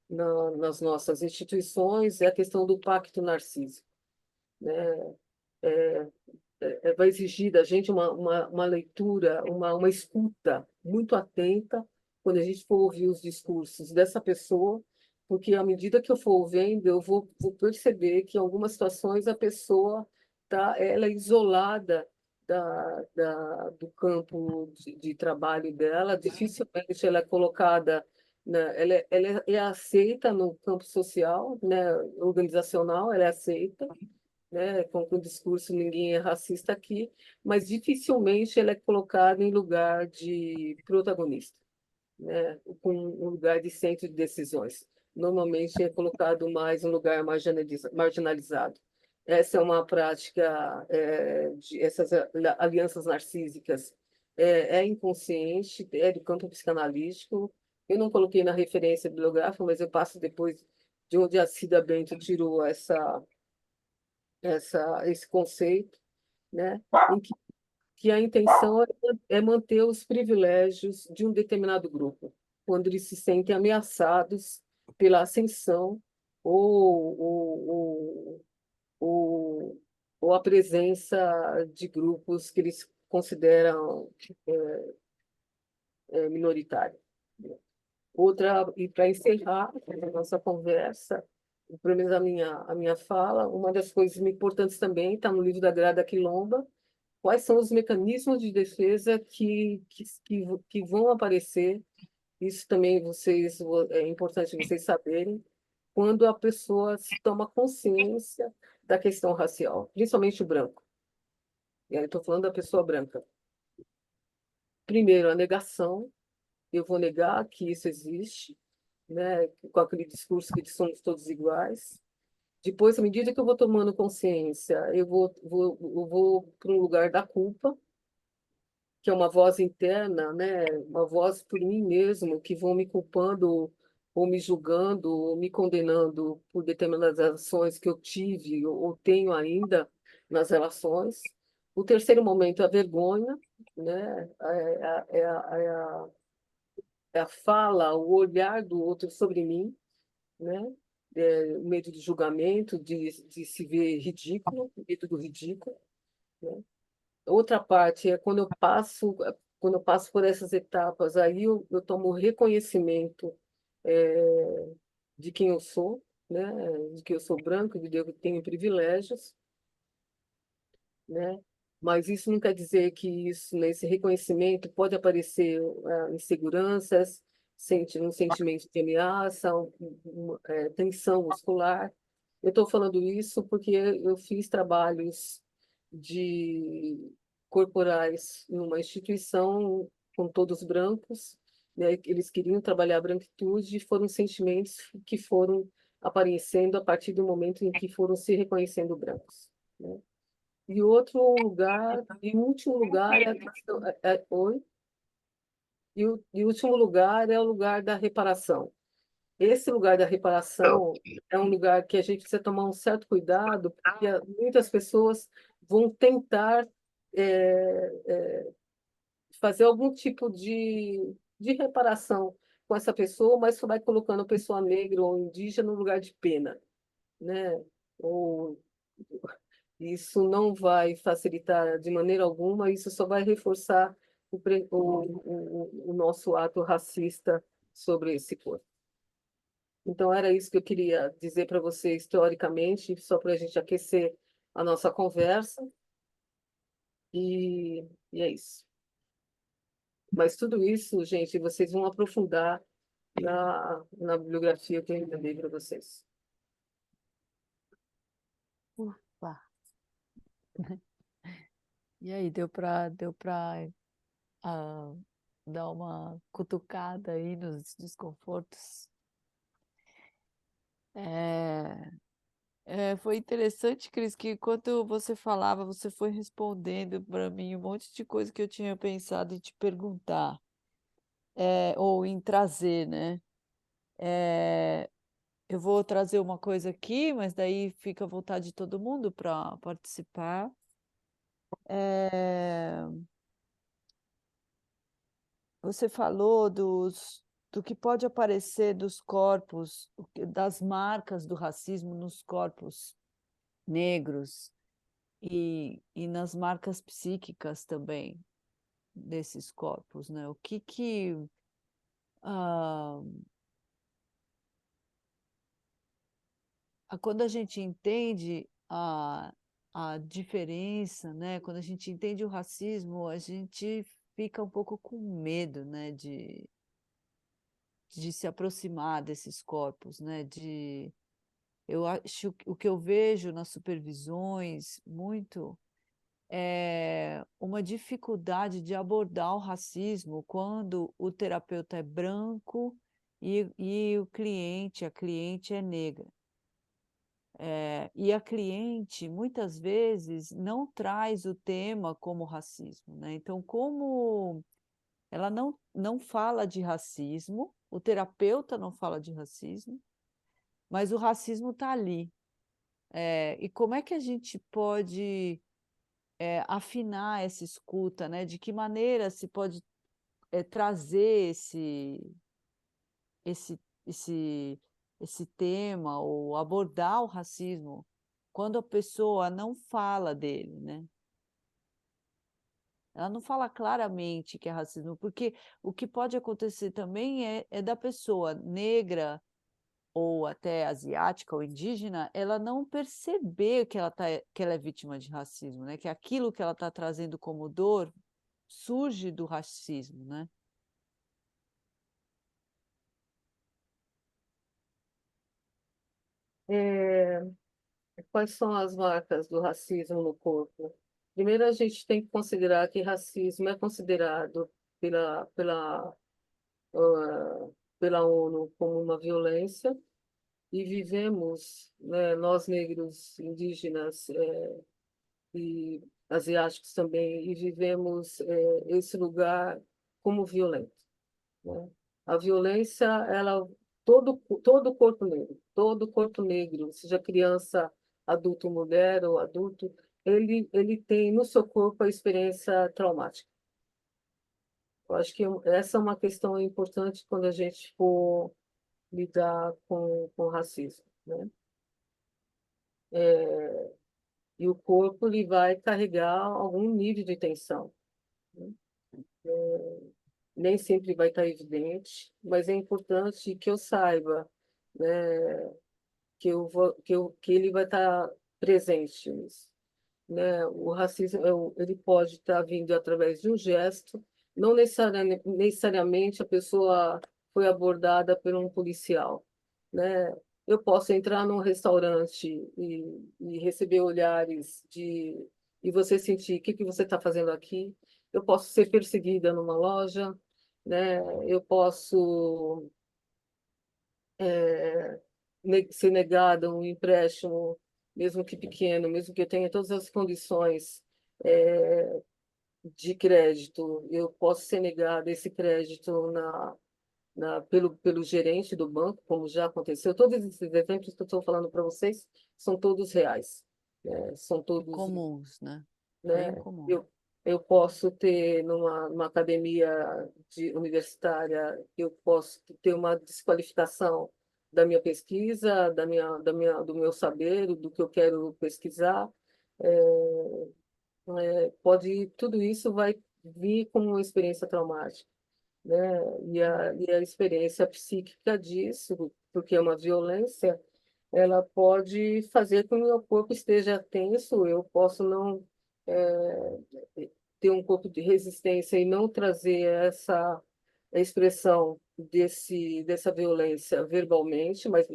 nas nossas instituições, é a questão do pacto narcísico, né? Vai exigir da gente uma leitura, uma escuta muito atenta quando a gente for ouvir os discursos dessa pessoa, porque à medida que eu for ouvindo, eu vou perceber que em algumas situações a pessoa ela é isolada do campo de trabalho dela, dificilmente ela é colocada, ela é aceita no campo social, né, organizacional, ela é aceita, né, com o discurso ninguém é racista aqui, mas dificilmente ela é colocada em lugar de protagonista, né, com um lugar de centro de decisões. Normalmente é colocado mais em lugar marginalizado. Essa é uma prática, essas alianças narcísicas é inconsciente, é do campo psicanalítico. Eu não coloquei na referência bibliográfica, mas eu passo depois de onde a Cida Bento tirou esse conceito, né, em que a intenção é manter os privilégios de um determinado grupo, quando eles se sentem ameaçados pela ascensão ou, ou, ou a presença de grupos que eles consideram minoritários. Outra, e para encerrar a nossa conversa, pelo menos a minha fala, uma das coisas importantes também está no livro da Grada Quilomba, quais são os mecanismos de defesa que vão aparecer, isso também é importante vocês saberem, quando a pessoa se toma consciência da questão racial, principalmente o branco. E aí estou falando da pessoa branca. Primeiro, a negação, eu vou negar que isso existe, né, com aquele discurso que somos todos iguais. Depois, à medida que eu vou tomando consciência, eu vou para um lugar da culpa, que é uma voz interna, né, uma voz por mim mesmo, que vão me culpando, ou me julgando, ou me condenando por determinadas ações que eu tive ou tenho ainda nas relações. O terceiro momento é a vergonha, né, é a fala, o olhar do outro sobre mim, né? O medo de julgamento, de se ver ridículo, medo do ridículo, né? Outra parte é quando eu passo por essas etapas, aí eu tomo reconhecimento de quem eu sou, né? De que eu sou branco, de que eu tenho privilégios, né? Mas isso não quer dizer que nesse reconhecimento pode aparecer inseguranças, um sentimento de ameaça, tensão muscular. Eu estou falando isso porque eu fiz trabalhos de corporais numa instituição com todos brancos, né? Eles queriam trabalhar a branquitude e foram sentimentos que foram aparecendo a partir do momento em que foram se reconhecendo brancos, né? E outro lugar, e último lugar é a questão, oi? E o último lugar é o lugar da reparação. Esse lugar da reparação é um lugar que a gente precisa tomar um certo cuidado, porque muitas pessoas vão tentar fazer algum tipo de reparação com essa pessoa, mas só vai colocando a pessoa negra ou indígena no lugar de pena, né? Ou isso não vai facilitar de maneira alguma, isso só vai reforçar o nosso ato racista sobre esse corpo. Então, era isso que eu queria dizer para vocês, teoricamente, só para a gente aquecer a nossa conversa. E é isso. Mas tudo isso, gente, vocês vão aprofundar na bibliografia que eu enviei para vocês. Ufa. E aí, deu para dar uma cutucada aí nos desconfortos? Foi interessante, Cris, que enquanto você falava, você foi respondendo para mim um monte de coisa que eu tinha pensado em te perguntar, ou em trazer, né? É, eu vou trazer uma coisa aqui, mas daí fica à vontade de todo mundo para participar. É, você falou do que pode aparecer dos corpos, das marcas do racismo nos corpos negros e nas marcas psíquicas também desses corpos, né? O que ah, quando a gente entende a diferença, né? Quando a gente entende o racismo, a gente fica um pouco com medo, né? De se aproximar desses corpos, né? Eu acho que o que eu vejo nas supervisões muito é uma dificuldade de abordar o racismo quando o terapeuta é branco e a cliente é negra. E a cliente, muitas vezes, não traz o tema como racismo, né? Então, como ela não fala de racismo, o terapeuta não fala de racismo, mas o racismo está ali. E como é que a gente pode afinar essa escuta, né? De que maneira se pode trazer esse, esse, esse tema ou abordar o racismo quando a pessoa não fala dele, né? Ela não fala claramente que é racismo, porque o que pode acontecer também é da pessoa negra ou até asiática ou indígena, ela não perceber que ela é vítima de racismo, né? Que aquilo que ela está trazendo como dor surge do racismo, né? É, quais são as marcas do racismo no corpo? Primeiro, a gente tem que considerar que racismo é considerado pela pela ONU como uma violência e vivemos, né, nós negros, indígenas, e asiáticos também, e vivemos esse lugar como violento, né? A violência, ela todo corpo negro, seja criança, adulto, mulher ou adulto, ele tem no seu corpo a experiência traumática. Eu acho que essa é uma questão importante quando a gente for lidar com o racismo, né? E o corpo ele vai carregar algum nível de tensão, né? Nem sempre vai estar evidente, mas é importante que eu saiba, né, que ele vai estar presente nisso, né? O racismo ele pode estar vindo através de um gesto, não necessariamente a pessoa foi abordada por um policial, né? Eu posso entrar num restaurante e receber olhares e você sentir o que que você está fazendo aqui. Eu posso ser perseguida numa loja, né? Eu posso ser negada um empréstimo, mesmo que pequeno, mesmo que eu tenha todas as condições de crédito, eu posso ser negada esse crédito pelo gerente do banco, como já aconteceu. Todos esses exemplos que eu estou falando para vocês são todos reais, né? São todos, Comuns, né? né? Bem comum. Eu posso ter numa academia universitária, eu posso ter uma desqualificação da minha pesquisa, do meu saber, do que eu quero pesquisar. Tudo isso vai vir como uma experiência traumática, né? E a experiência psíquica disso, porque é uma violência, ela pode fazer com que o meu corpo esteja tenso, eu posso não ter um pouco de resistência e não trazer essa expressão dessa violência verbalmente, mas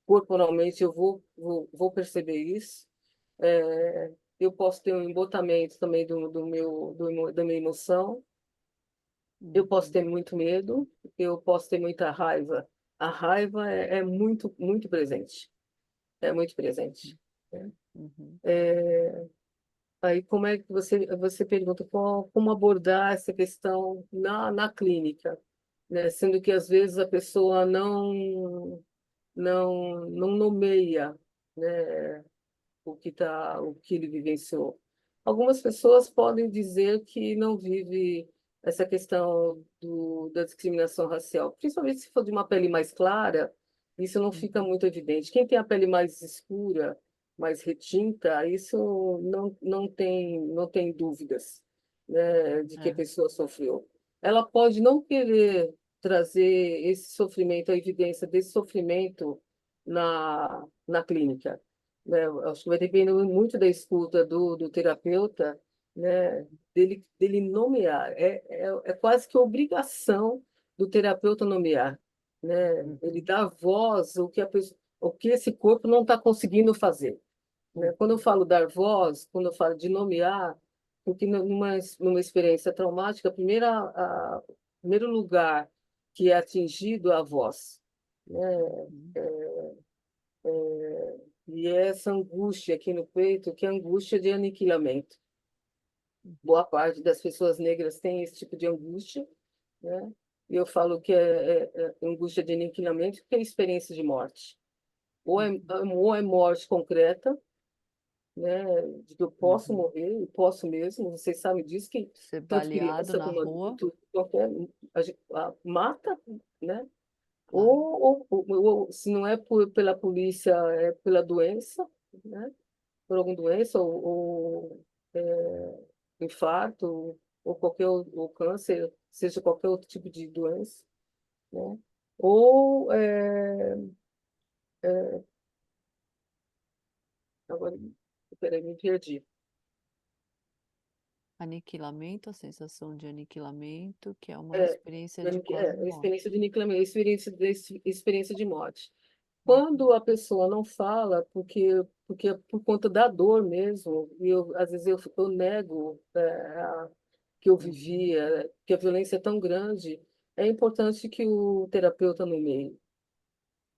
corporalmente eu vou perceber isso. Eu posso ter um embotamento também da minha emoção. Eu posso ter muito medo, eu posso ter muita raiva. A raiva é muito, muito presente. é muito presente, né? Uhum. Aí como é que você pergunta como abordar essa questão na clínica, né? Sendo que às vezes a pessoa não nomeia, né, o que ele vivenciou. Algumas pessoas podem dizer que não vive essa questão da discriminação racial, principalmente se for de uma pele mais clara, isso não fica muito evidente. Quem tem a pele mais escura, mais retinta, isso não tem dúvidas, né, de que a É. pessoa sofreu. Ela pode não querer trazer esse sofrimento, a evidência desse sofrimento na clínica, né? Eu acho que vai depender muito da escuta do terapeuta, né? Dele nomear. É quase que obrigação do terapeuta nomear, né? Ele dá voz o que esse corpo não está conseguindo fazer, né? Quando eu falo dar voz, quando eu falo de nomear, porque numa experiência traumática, o primeiro lugar que é atingido é a voz, né? E essa angústia aqui no peito, que é angústia de aniquilamento. Boa parte das pessoas negras tem esse tipo de angústia, né? E eu falo que é angústia de aniquilamento, porque é experiência de morte. Ou é morte concreta, né? De que eu posso morrer, eu posso mesmo. Vocês sabem disso, que Ser tanto baleado criança na como rua. adulto, qualquer, mata, né? Claro. Ou se não é pela polícia, é pela doença, né? Por alguma doença, ou infarto, ou ou câncer, seja qualquer outro tipo de doença, né? Ou, agora, peraí, me perdi. Aniquilamento, a sensação de aniquilamento, que é uma É, experiência de quase a experiência morte. de aniquilamento, experiência de morte. Quando a pessoa não fala, porque é por conta da dor mesmo, e às vezes eu nego que eu vivia, que a violência é tão grande, é importante que o terapeuta nomeie,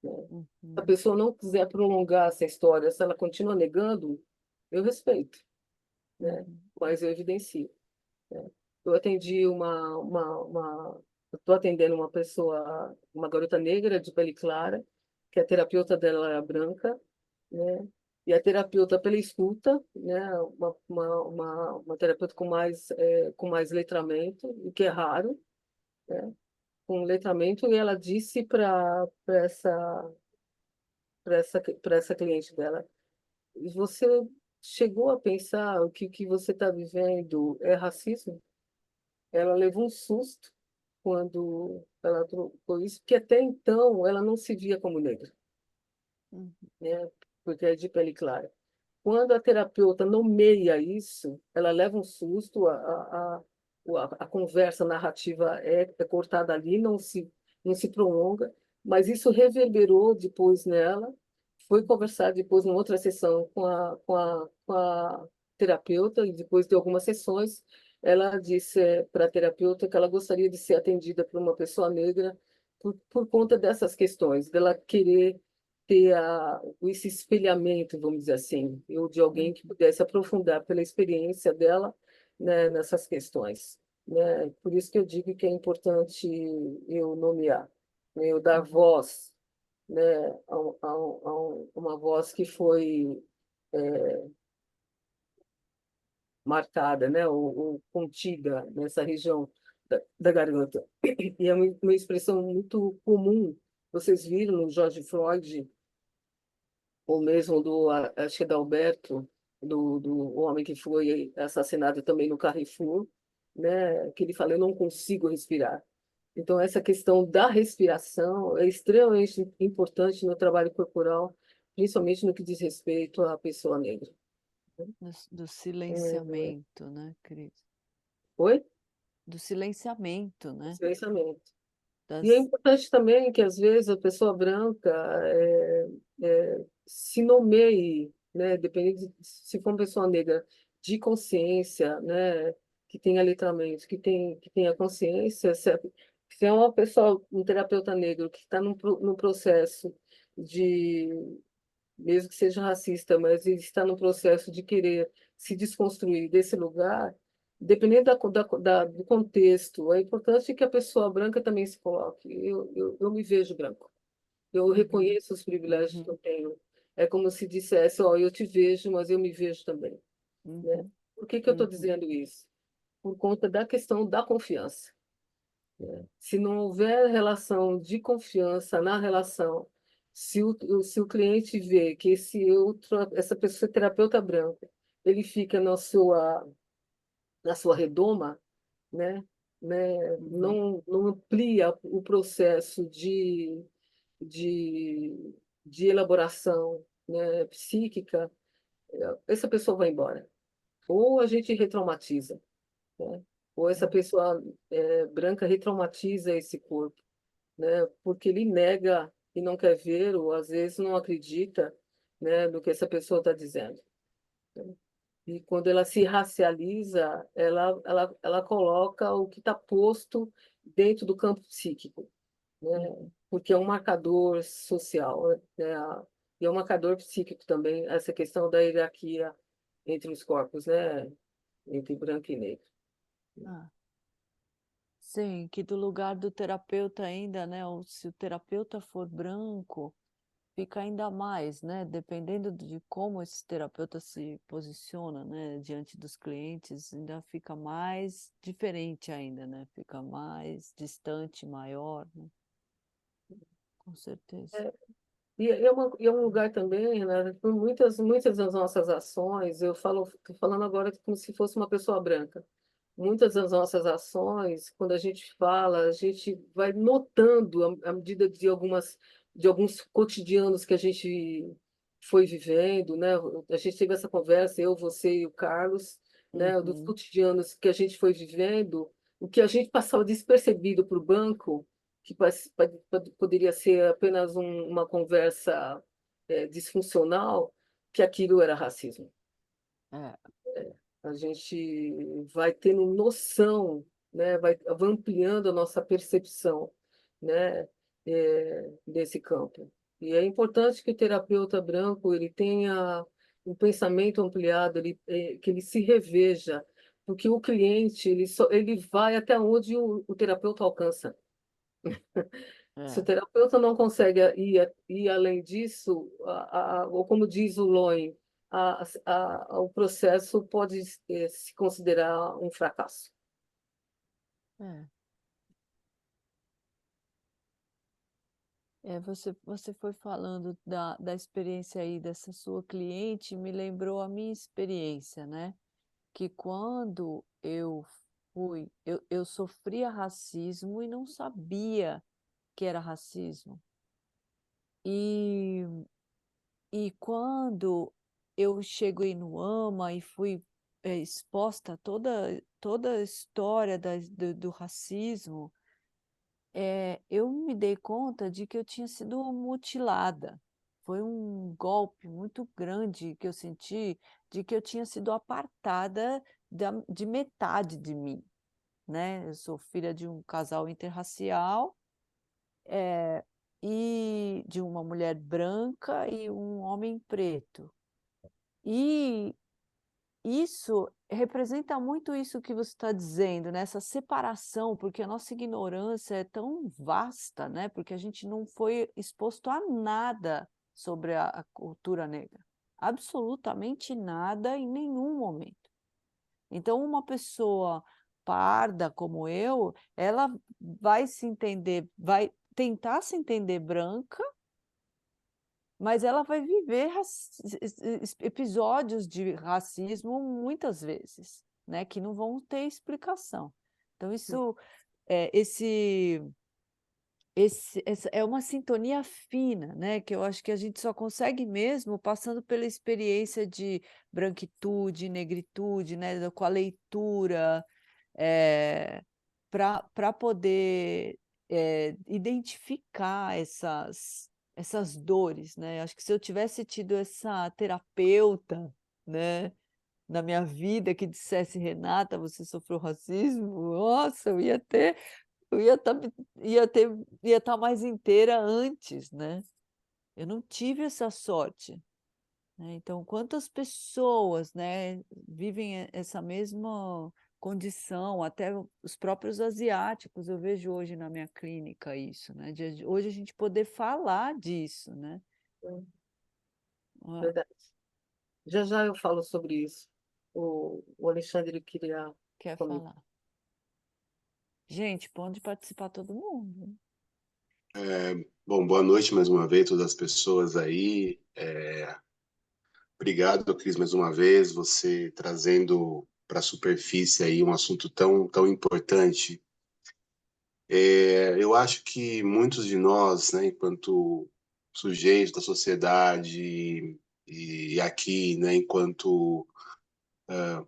né? Se a Uhum. pessoa não quiser prolongar essa história, se ela continua negando, eu respeito, né? Uhum. Mas eu evidencio, né? Eu atendi eu estou atendendo uma pessoa, uma garota negra de pele clara, que a terapeuta dela era branca, né? E a terapeuta pela escuta, né? Uma terapeuta com mais letramento, o que é raro, né? Com letramento, e ela disse para essa cliente dela: você chegou a pensar o que você está vivendo é racismo? Ela levou um susto quando ela trocou isso, porque até então ela não se via como negra, Uhum. né? Porque é de pele clara. Quando a terapeuta nomeia isso, ela leva um susto, a conversa narrativa é cortada ali, não se prolonga, mas isso reverberou depois nela, foi conversar depois numa outra sessão com a terapeuta, e depois de algumas sessões, ela disse para a terapeuta que ela gostaria de ser atendida por uma pessoa negra por conta dessas questões, dela querer ter esse espelhamento, vamos dizer assim, ou de alguém que pudesse aprofundar pela experiência dela, né, nessas questões, né? Por isso que eu digo que é importante eu nomear, né, eu dar voz, né, uma voz que foi marcada, né, ou contida nessa região da garganta. E é uma expressão muito comum, vocês viram no George Floyd, ou mesmo acho que é da Alberto, do homem que foi assassinado também no Carrefour, né? Que ele fala: eu não consigo respirar. Então, essa questão da respiração é extremamente importante no trabalho corporal, principalmente no que diz respeito à pessoa negra. Do É, silenciamento, né, Cris? oi? Do silenciamento, né? Silenciamento. E é Das... importante também que, às vezes, a pessoa branca se nomeie, né, dependendo se for uma pessoa negra de consciência, né, que tenha letramento, que tenha consciência, se é uma pessoa, um terapeuta negro que está no processo de mesmo que seja racista, mas ele está no processo de querer se desconstruir desse lugar, dependendo do contexto, é importante que a pessoa branca também se coloque. Eu me vejo branco, eu reconheço os privilégios que eu tenho. É como se dissesse, ó, eu te vejo, mas eu me vejo também, né? Por que que eu estou dizendo isso? Por conta da questão da confiança, né? Se não houver relação de confiança na relação, se o cliente vê que essa pessoa é terapeuta branca, ele fica na sua redoma, né? Não amplia o processo de, de elaboração, né, psíquica, essa pessoa vai embora. Ou a gente retraumatiza, né? Ou essa pessoa branca retraumatiza esse corpo, né? Porque ele nega e não quer ver, ou às vezes não acredita, né, no que essa pessoa está dizendo, né? E quando ela se racializa, ela coloca o que está posto dentro do campo psíquico, né? Porque é um marcador social, né? E é um marcador psíquico também, essa questão da hierarquia entre os corpos, né? Entre branco e negro. Ah, sim, que do lugar do terapeuta ainda, né? Ou se o terapeuta for branco, fica ainda mais, né? Dependendo de como esse terapeuta se posiciona, né? Diante dos clientes, ainda fica mais diferente ainda, né? Fica mais distante, maior, né? Com certeza. E é um lugar também, né? Por muitas das nossas ações, estou falando agora como se fosse uma pessoa branca. Muitas das nossas ações, quando a gente fala, a gente vai notando à medida de alguns cotidianos que a gente foi vivendo, né? A gente teve essa conversa, eu, você e o Carlos, né? Dos cotidianos que a gente foi vivendo, o que a gente passava despercebido para o banco, que poderia ser apenas uma conversa disfuncional, que aquilo era racismo. É. A gente vai tendo noção, né? Vai ampliando a nossa percepção, né? Desse campo. E é importante que o terapeuta branco ele tenha um pensamento ampliado, que ele se reveja, porque o cliente ele vai até onde o terapeuta alcança. Se o terapeuta não consegue ir além disso, ou como diz o Loen, o processo pode se considerar um fracasso. É. Você foi falando da experiência aí dessa sua cliente, me lembrou a minha experiência, né? Que quando eu sofria racismo e não sabia que era racismo. E quando eu cheguei no AMA e fui exposta a toda a história do racismo, eu me dei conta de que eu tinha sido mutilada. Foi um golpe muito grande que eu senti de que eu tinha sido apartada de metade de mim, né? Eu sou filha de um casal interracial, e de uma mulher branca e um homem preto. E isso representa muito isso que você está dizendo, né? Essa separação, porque a nossa ignorância é tão vasta, né? Porque a gente não foi exposto a nada sobre a cultura negra. Absolutamente nada em nenhum momento. Então, uma pessoa parda como eu, ela vai se entender, vai tentar se entender branca, mas ela vai viver episódios de racismo muitas vezes, né, que não vão ter explicação. Então, essa é uma sintonia fina, né, que eu acho que a gente só consegue mesmo passando pela experiência de branquitude, negritude, né, com a leitura, para poder identificar essas dores, né? Acho que se eu tivesse tido essa terapeuta, né, na minha vida que dissesse, Renata, você sofreu racismo, nossa, eu ia estar mais inteira antes, né? Eu não tive essa sorte, né? Então, quantas pessoas, né, vivem essa mesma condição, até os próprios asiáticos, eu vejo hoje na minha clínica isso, né? Hoje a gente poder falar disso, né? Ah, Verdade. Já já eu falo sobre isso. O Alexandre queria quer comentar. falar? Gente, pode participar todo mundo. Bom, boa noite mais uma vez, todas as pessoas aí. Obrigado, Cris, mais uma vez, você trazendo para a superfície aí um assunto tão importante. Eu acho que muitos de nós, né, enquanto sujeitos da sociedade e aqui, né, enquanto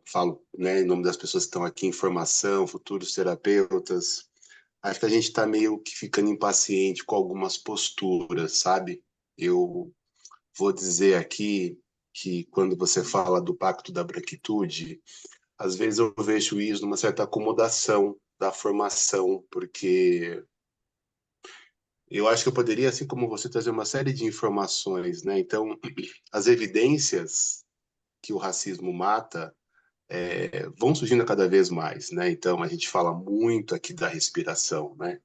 falo, né, em nome das pessoas que estão aqui em formação, futuros terapeutas, acho que a gente está meio que ficando impaciente com algumas posturas, sabe? Eu vou dizer aqui que quando você fala do Pacto da Branquitude, às vezes eu vejo isso numa certa acomodação da formação, porque eu acho que eu poderia, assim como você, trazer uma série de informações, né? Então, as evidências que o racismo mata vão surgindo cada vez mais, né? Então, a gente fala muito aqui da respiração, né?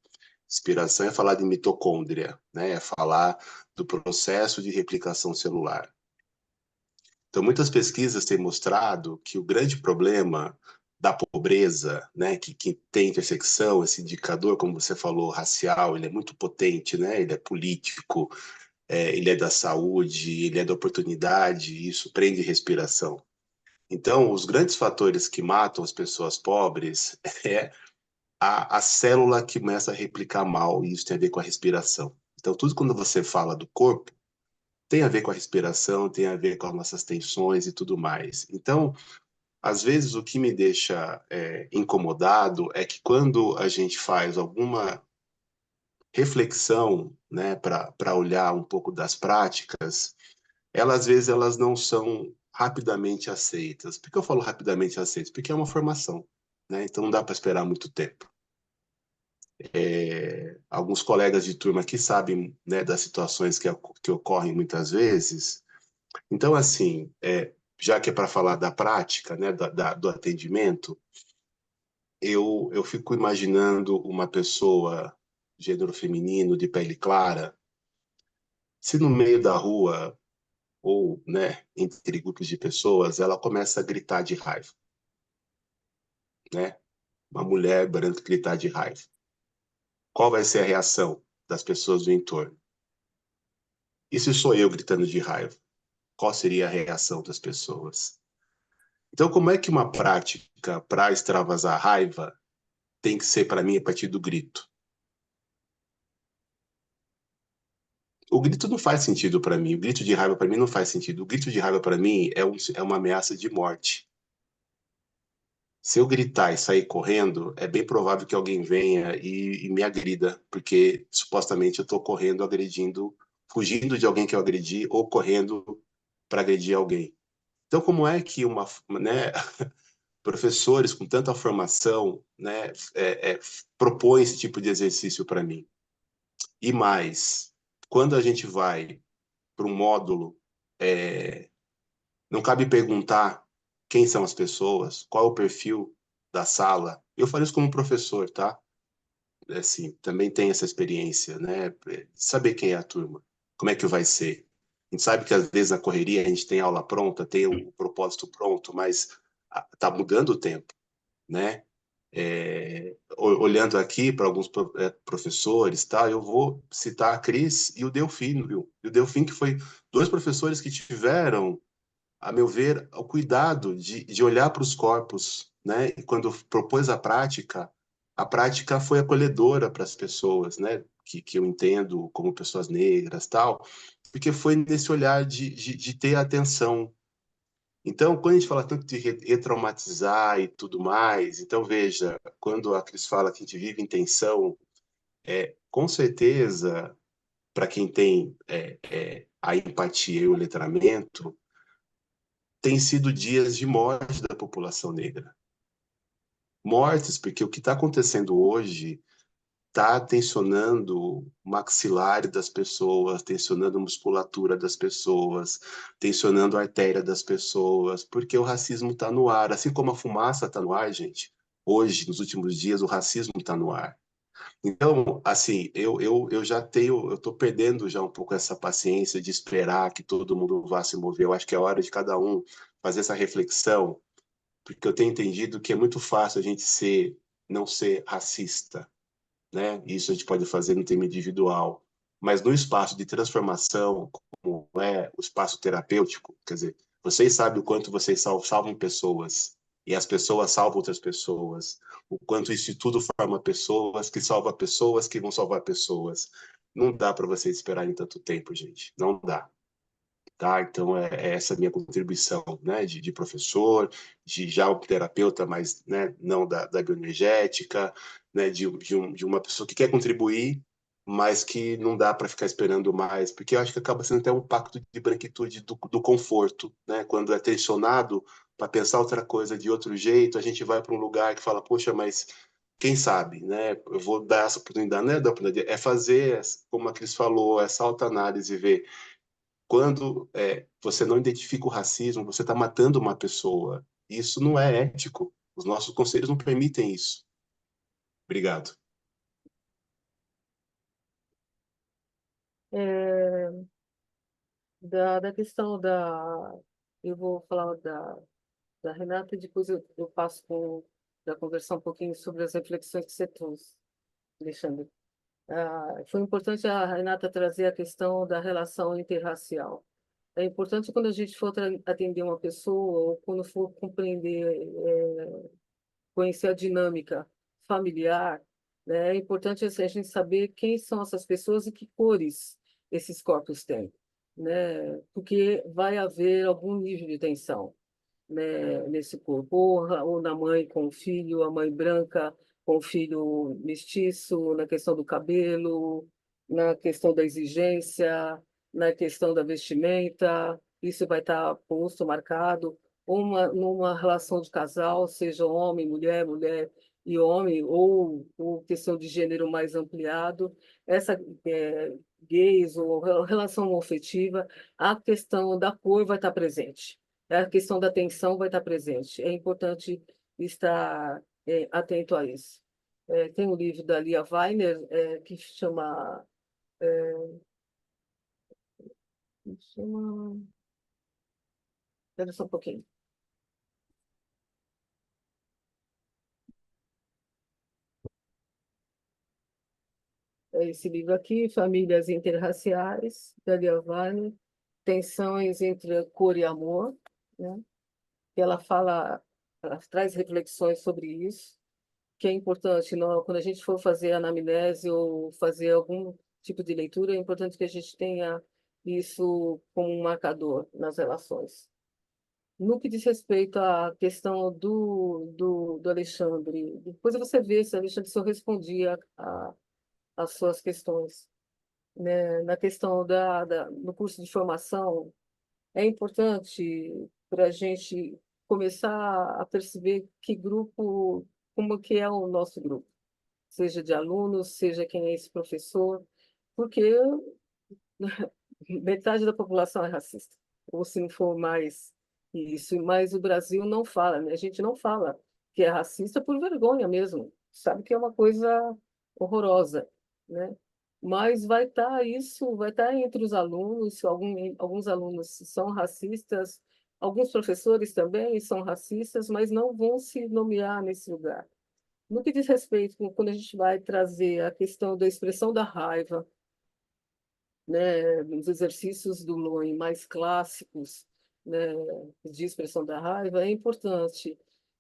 Respiração é falar de mitocôndria, né? É falar do processo de replicação celular. Então, muitas pesquisas têm mostrado que o grande problema da pobreza, né, que tem intersecção, esse indicador, como você falou, racial, ele é muito potente, né? Ele é político, ele é da saúde, ele é da oportunidade, e isso prende respiração. Então, os grandes fatores que matam as pessoas pobres é a célula que começa a replicar mal, e isso tem a ver com a respiração. Então, tudo quando você fala do corpo, tem a ver com a respiração, tem a ver com as nossas tensões e tudo mais. Então, às vezes, o que me deixa incomodado é que quando a gente faz alguma reflexão, né, para olhar um pouco das práticas, às vezes elas não são rapidamente aceitas. Por que eu falo rapidamente aceitas? Porque é uma formação, né? Então não dá para esperar muito tempo. Alguns colegas de turma aqui sabem, né, das situações que ocorrem muitas vezes. Então, assim, já que é para falar da prática, né, do atendimento, eu fico imaginando uma pessoa, gênero feminino, de pele clara, se no meio da rua ou, né, entre grupos de pessoas, ela começa a gritar de raiva, né? Uma mulher branca gritar de raiva. Qual vai ser a reação das pessoas do entorno? E se sou eu gritando de raiva? Qual seria a reação das pessoas? Então, como é que uma prática para extravasar a raiva tem que ser, para mim, a partir do grito? O grito não faz sentido para mim. O grito de raiva para mim não faz sentido. O grito de raiva para mim é uma ameaça de morte. Se eu gritar e sair correndo, é bem provável que alguém venha e me agrida, porque supostamente eu estou correndo, agredindo, fugindo de alguém que eu agredi ou correndo para agredir alguém. Então, como é que né, professores com tanta formação, né, propõem esse tipo de exercício para mim? E mais, quando a gente vai para um módulo, não cabe perguntar quem são as pessoas, qual é o perfil da sala. Eu falo isso como professor, tá? Assim, também tem essa experiência, né? Saber quem é a turma, como é que vai ser. A gente sabe que às vezes na correria a gente tem aula pronta, tem o propósito pronto, mas tá mudando o tempo, né? Olhando aqui para alguns professores, tá? Eu vou citar a Cris e o Delfim, viu? E o Delfim, que foi dois professores que tiveram, a meu ver, o cuidado de olhar para os corpos, né? E quando propôs a prática foi acolhedora para as pessoas, né? Que eu entendo como pessoas negras, tal, porque foi nesse olhar de ter atenção. Então, quando a gente fala tanto de retraumatizar e tudo mais, então veja, quando a Cris fala que a gente vive em tensão, com certeza, para quem tem a empatia e o letramento, tem sido dias de morte da população negra. Mortes, porque o que está acontecendo hoje está tensionando o maxilar das pessoas, tensionando a musculatura das pessoas, tensionando a artéria das pessoas, porque o racismo está no ar. Assim como a fumaça está no ar, gente, hoje, nos últimos dias, o racismo está no ar. Então, assim, eu já tenho, eu estou perdendo já um pouco essa paciência de esperar que todo mundo vá se mover. Eu acho que é hora de cada um fazer essa reflexão, porque eu tenho entendido que é muito fácil a gente não ser racista, né? Isso a gente pode fazer no tema individual, mas no espaço de transformação, como é o espaço terapêutico, quer dizer, vocês sabem o quanto vocês salvam pessoas, e as pessoas salvam outras pessoas, o quanto isso tudo forma pessoas que salvam pessoas que vão salvar pessoas. Não dá para vocês esperarem tanto tempo, gente. Não dá. Tá? Então, é essa minha contribuição, né, de professor, de já um terapeuta, mas, né, não da bioenergética, né, de uma pessoa que quer contribuir, mas que não dá para ficar esperando mais, porque eu acho que acaba sendo até um pacto de branquitude do conforto, né? Quando é tensionado para pensar outra coisa de outro jeito, a gente vai para um lugar que fala, poxa, mas quem sabe, né? Eu vou dar essa oportunidade, não é dar oportunidade, é fazer, como a Cris falou, essa autoanálise, ver quando você não identifica o racismo, você está matando uma pessoa. Isso não é ético. Os nossos conselhos não permitem isso. Obrigado. Da questão da... Eu vou falar da Renata e depois eu passo para conversar um pouquinho sobre as reflexões que você trouxe, Alexandre. Foi importante a Renata trazer a questão da relação interracial. É importante quando a gente for atender uma pessoa ou quando for compreender, conhecer a dinâmica familiar, né? É importante assim, a gente saber quem são essas pessoas e que cores esses corpos têm, né? Porque vai haver algum nível de tensão, né, nesse corpo, ou na mãe com o filho, a mãe branca com o filho mestiço, na questão do cabelo, na questão da exigência, na questão da vestimenta, isso vai estar posto, marcado, numa relação de casal, seja homem, mulher, mulher e homem, ou questão de gênero mais ampliado, essa gays ou relação homoafetiva, a questão da cor vai estar presente, a questão da atenção vai estar presente. É importante estar atento a isso. Tem um livro da Lia Weiner que chama... Espera só um pouquinho. Esse livro aqui, Famílias Interraciais, da Lia Weiner, Tensões entre Cor e Amor, né? Ela traz reflexões sobre isso, que é importante, quando a gente for fazer anamnese ou fazer algum tipo de leitura, é importante que a gente tenha isso como um marcador nas relações. No que diz respeito à questão do Alexandre, depois você vê se o Alexandre só respondia às suas questões, né? Na questão do curso de formação, é importante para a gente começar a perceber que grupo, como que é o nosso grupo, seja de alunos, seja quem é esse professor, porque metade da população é racista, ou se não for mais isso, mas o Brasil não fala, né? A gente não fala que é racista por vergonha mesmo, sabe que é uma coisa horrorosa, né? Mas vai estar entre os alunos, se alguns alunos são racistas, alguns professores também são racistas, mas não vão se nomear nesse lugar. No que diz respeito, quando a gente vai trazer a questão da expressão da raiva, né, nos exercícios do Loen mais clássicos, né, de expressão da raiva, é importante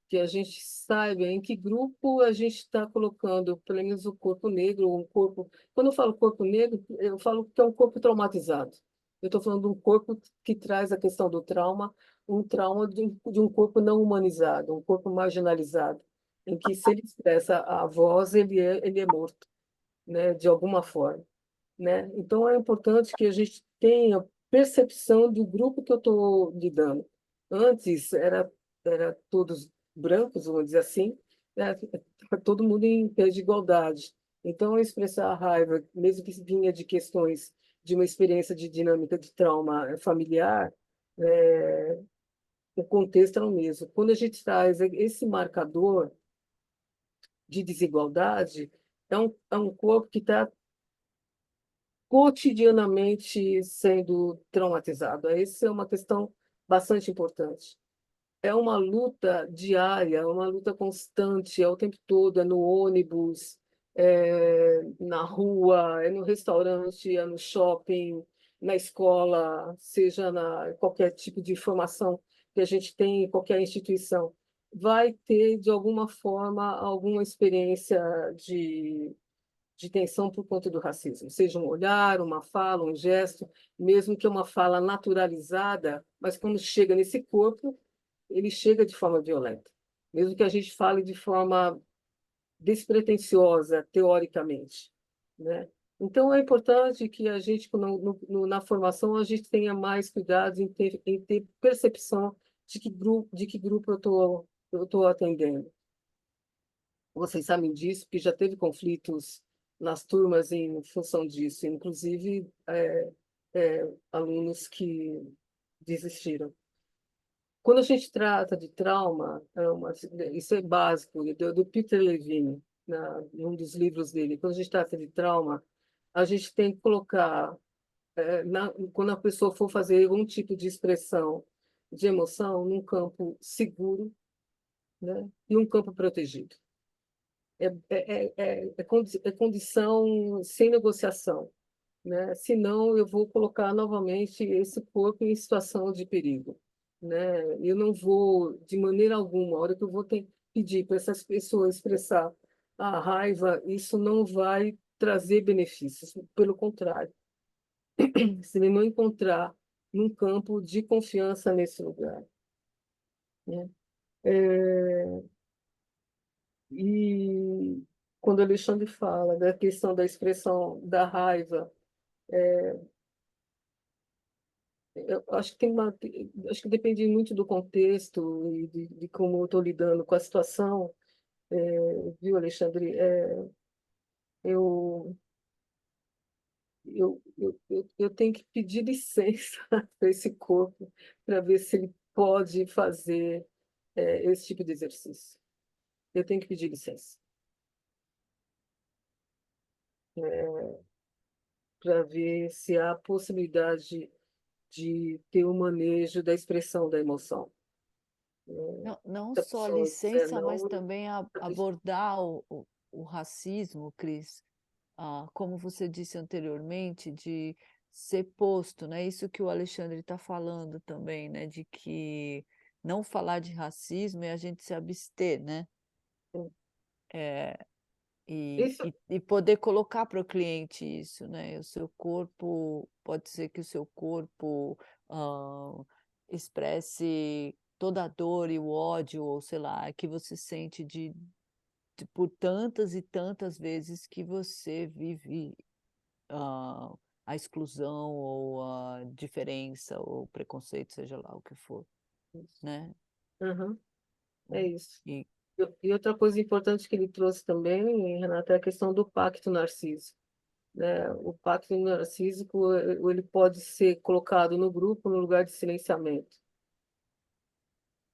que a gente saiba em que grupo a gente está colocando, pelo menos o corpo negro, um corpo... Quando eu falo corpo negro, eu falo que é um corpo traumatizado. Eu estou falando de um corpo que traz a questão do trauma, um trauma de um corpo não humanizado, um corpo marginalizado, em que se ele expressa a voz, ele é morto, né, de alguma forma, né? Então, é importante que a gente tenha percepção do grupo que eu estou lidando. Antes, era todos brancos, vamos dizer assim, né? Todo mundo em pé de igualdade. Então, expressar a raiva, mesmo que vinha de questões de uma experiência de dinâmica de trauma familiar, é, o contexto é o mesmo. Quando a gente traz esse marcador de desigualdade, é um corpo que está cotidianamente sendo traumatizado. Essa é uma questão bastante importante. É uma luta diária, é uma luta constante, é o tempo todo, é no ônibus, é na rua, é no restaurante, é no shopping, na escola, seja na qualquer tipo de formação que a gente tem em qualquer instituição. Vai ter, de alguma forma, alguma experiência de tensão por conta do racismo, seja um olhar, uma fala, um gesto, mesmo que uma fala naturalizada, mas quando chega nesse corpo, ele chega de forma violenta, mesmo que a gente fale de forma despretensiosa, teoricamente, né? Então, é importante que a gente, na formação, a gente tenha mais cuidado em ter percepção de que grupo eu tô atendendo. Vocês sabem disso, porque já teve conflitos nas turmas em função disso, inclusive alunos que desistiram. Quando a gente trata de trauma, isso é básico, do Peter Levine, em um dos livros dele. Quando a gente trata de trauma, a gente tem que colocar, quando a pessoa for fazer algum tipo de expressão de emoção, num campo seguro, né, e um campo protegido. É condição sem negociação, né? Senão eu vou colocar novamente esse corpo em situação de perigo, né? Eu não vou, de maneira alguma, a hora que eu vou pedir para essas pessoas expressar a raiva, isso não vai trazer benefícios, pelo contrário. Se ele não encontrar um campo de confiança nesse lugar, né? É, E quando o Alexandre fala da questão da expressão da raiva, eu acho que acho que depende muito do contexto e de como eu estou lidando com a situação, viu, Alexandre? Eu, eu tenho que pedir licença para esse corpo para ver se ele pode fazer esse tipo de exercício. Eu tenho que pedir licença. Para ver se há possibilidade de ter o manejo da expressão da emoção. Não Se a só pessoa disser licença, mas não, também abordar o racismo, Cris, como você disse anteriormente, de ser posto, né? Isso que o Alexandre está falando também, né? De que não falar de racismo é a gente se abster, né? É, isso, e poder colocar para o cliente isso, né? O seu corpo, pode ser que o seu corpo expresse toda a dor e o ódio, ou sei lá, que você sente por tantas e tantas vezes que você vive a exclusão ou a diferença ou preconceito, seja lá o que for, né? uhum, é isso. E E outra coisa importante que ele trouxe também, Renata, é a questão do pacto narcísico, né? O pacto narcísico, ele pode ser colocado no grupo no lugar de silenciamento.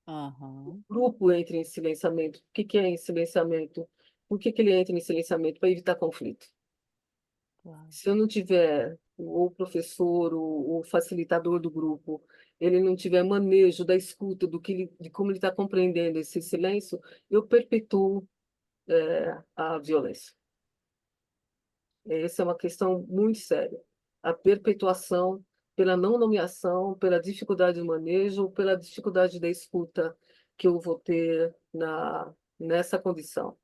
O grupo entra em silenciamento. O que que é em silenciamento? Por que que ele entra em silenciamento? Para evitar conflito. claro. Se eu não tiver o professor, o facilitador do grupo, ele não tiver manejo da escuta de como ele está compreendendo esse silêncio, eu perpetuo a violência. Essa é uma questão muito séria. A perpetuação pela não nomeação, pela dificuldade de manejo, pela dificuldade da escuta que eu vou ter nessa condição,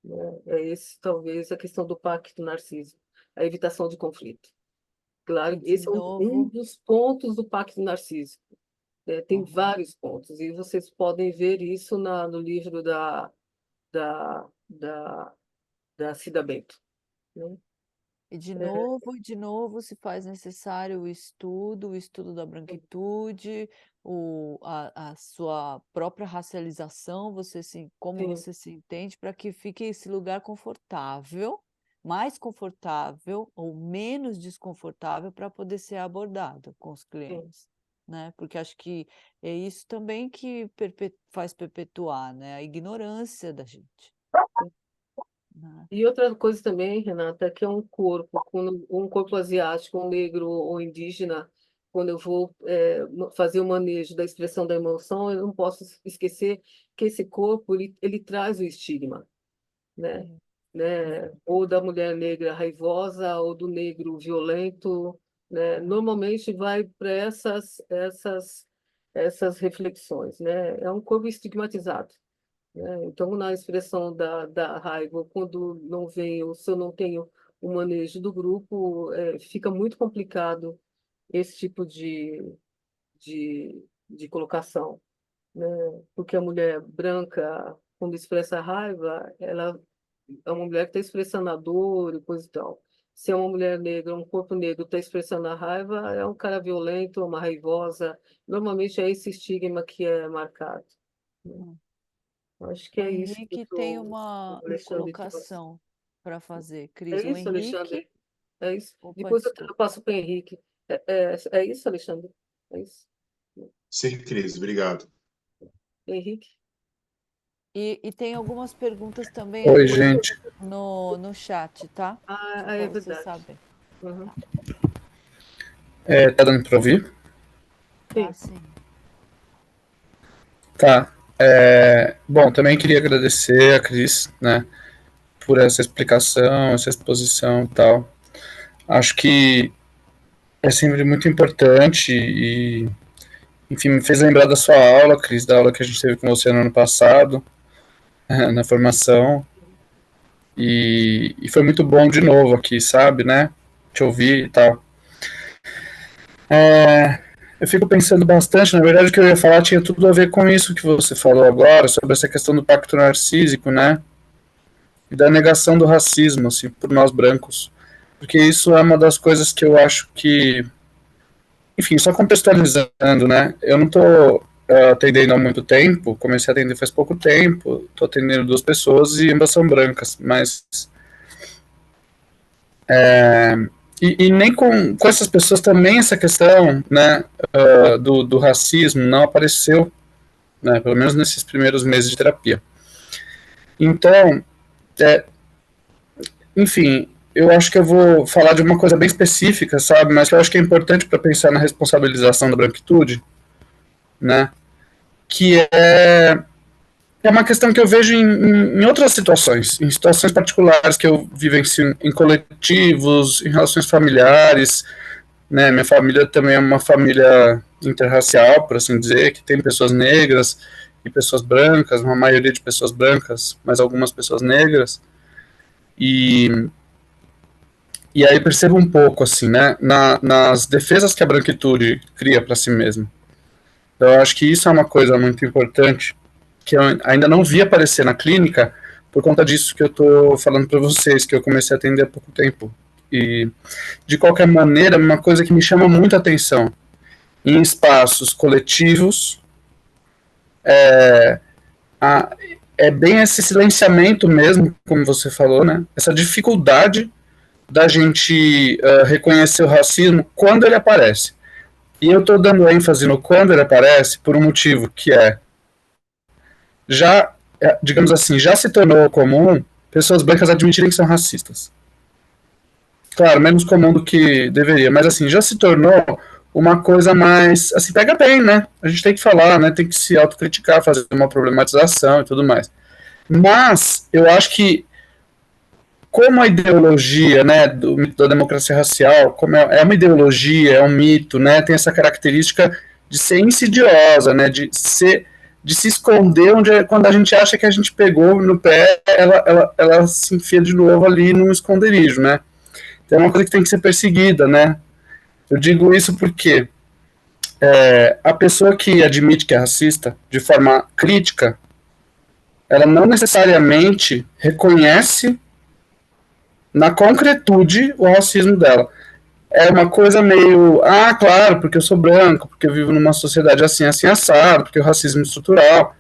né? É esse, talvez, a questão do pacto narcísico, a evitação de conflito. Claro, De esse é um novo, dos pontos do pacto narcísico. Tem vários pontos, e vocês podem ver isso no livro da, da, da Cida Bento, né? e de novo, se faz necessário o estudo da branquitude, a sua própria racialização, como Sim. você se entende, para que fique esse lugar confortável, mais confortável ou menos desconfortável para poder ser abordado com os clientes, né? Porque acho que é isso também que faz perpetuar, né? A ignorância da gente, né? E outra coisa também, Renata, que é um corpo, um corpo asiático, um negro ou indígena, quando eu vou fazer o manejo da expressão da emoção, eu não posso esquecer que esse corpo, ele traz o estigma, né? Ou da mulher negra raivosa, ou do negro violento, né? Normalmente vai para essas reflexões, né? É um corpo estigmatizado, né? Então, na expressão da raiva, quando não venho, se eu não tenho o manejo do grupo, fica muito complicado esse tipo de colocação, né? Porque a mulher branca, quando expressa raiva, ela é uma mulher que está expressando a dor e coisa e tal. Se é uma mulher negra, um corpo negro está expressando a raiva, é um cara violento, uma raivosa. Normalmente é esse estigma que é marcado, né? Acho que O é isso que Henrique o tem uma Alexandre trouxe. colocação para fazer, É Cris. O isso, Alexandre? Henrique. É isso. Opa, Depois eu desculpa. passo para o Henrique. É isso, Alexandre? É isso. Sim, Cris, obrigado. Henrique? E tem algumas perguntas também Oi, aqui gente. no chat, tá? Só É para você verdade. saber. Uhum. Tá dando para ouvir? Tá, sim. Tá. Bom, também queria agradecer a Cris, né, por essa explicação, essa exposição e tal. Acho que é sempre muito importante e, enfim, me fez lembrar da sua aula, Cris, da aula que a gente teve com você no ano passado, na formação. E foi muito bom de novo aqui, sabe, né? Te ouvir e tal. Eu fico pensando bastante, na verdade o que eu ia falar tinha tudo a ver com isso que você falou agora, sobre essa questão do pacto narcísico, né? E da negação do racismo, assim, por nós brancos. Porque isso é uma das coisas que eu acho que... Enfim, só contextualizando, né? Eu não estou atendendo há muito tempo, comecei a atender faz pouco tempo, estou atendendo 2 pessoas e ambas são brancas, mas... E nem com essas pessoas também essa questão, né, do racismo não apareceu, né, pelo menos nesses primeiros meses de terapia. Então, enfim, eu acho que eu vou falar de uma coisa bem específica, sabe, mas que eu acho que é importante para pensar na responsabilização da branquitude, né, que é uma questão que eu vejo em outras situações, em situações particulares que eu vivencio em coletivos, em relações familiares, né? Minha família também é uma família interracial, por assim dizer, que tem pessoas negras e pessoas brancas, uma maioria de pessoas brancas, mas algumas pessoas negras. E aí percebo um pouco, assim, né, nas defesas que a branquitude cria para si mesma. Então, eu acho que isso é uma coisa muito importante, que eu ainda não vi aparecer na clínica, por conta disso que eu estou falando para vocês, que eu comecei a atender há pouco tempo. E, de qualquer maneira, uma coisa que me chama muito a atenção, em espaços coletivos, é bem esse silenciamento mesmo, como você falou, né? Essa dificuldade da gente reconhecer o racismo quando ele aparece. E eu estou dando ênfase no quando ele aparece por um motivo, que já, digamos assim, já se tornou comum pessoas brancas admitirem que são racistas. Claro, menos comum do que deveria, mas assim, já se tornou uma coisa mais, assim, pega bem, né? A gente tem que falar, né? Tem que se autocriticar, fazer uma problematização e tudo mais. Mas, eu acho que como a ideologia, né, do mito da democracia racial, como é uma ideologia, é um mito, né, tem essa característica de ser insidiosa, né, de se esconder quando a gente acha que a gente pegou no pé, ela se enfia de novo ali num esconderijo, né. Então é uma coisa que tem que ser perseguida, né. Eu digo isso porque a pessoa que admite que é racista de forma crítica, ela não necessariamente reconhece na concretude o racismo dela. É uma coisa meio, claro, porque eu sou branco, porque eu vivo numa sociedade assim, assim, assado, porque o racismo é estrutural.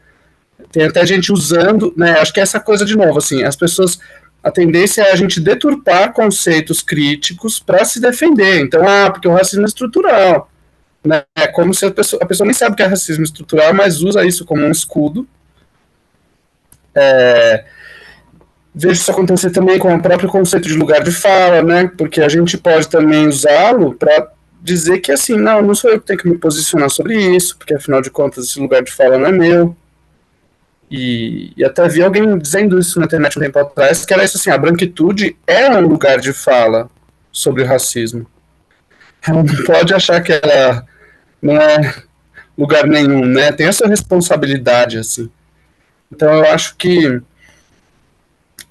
Tem até gente usando, né, acho que é essa coisa de novo, assim, as pessoas a tendência é a gente deturpar conceitos críticos para se defender. Então, porque o racismo é estrutural. Né? É como se a pessoa nem sabe que é racismo estrutural, mas usa isso como um escudo. Vejo isso acontecer também com o próprio conceito de lugar de fala, né? Porque a gente pode também usá-lo para dizer que, assim, não sou eu que tenho que me posicionar sobre isso, porque afinal de contas esse lugar de fala não é meu. E até vi alguém dizendo isso na internet um tempo atrás, que era isso assim, a branquitude é um lugar de fala sobre o racismo. Ela não pode achar que ela não é lugar nenhum, né? Tem essa responsabilidade, assim. Então eu acho que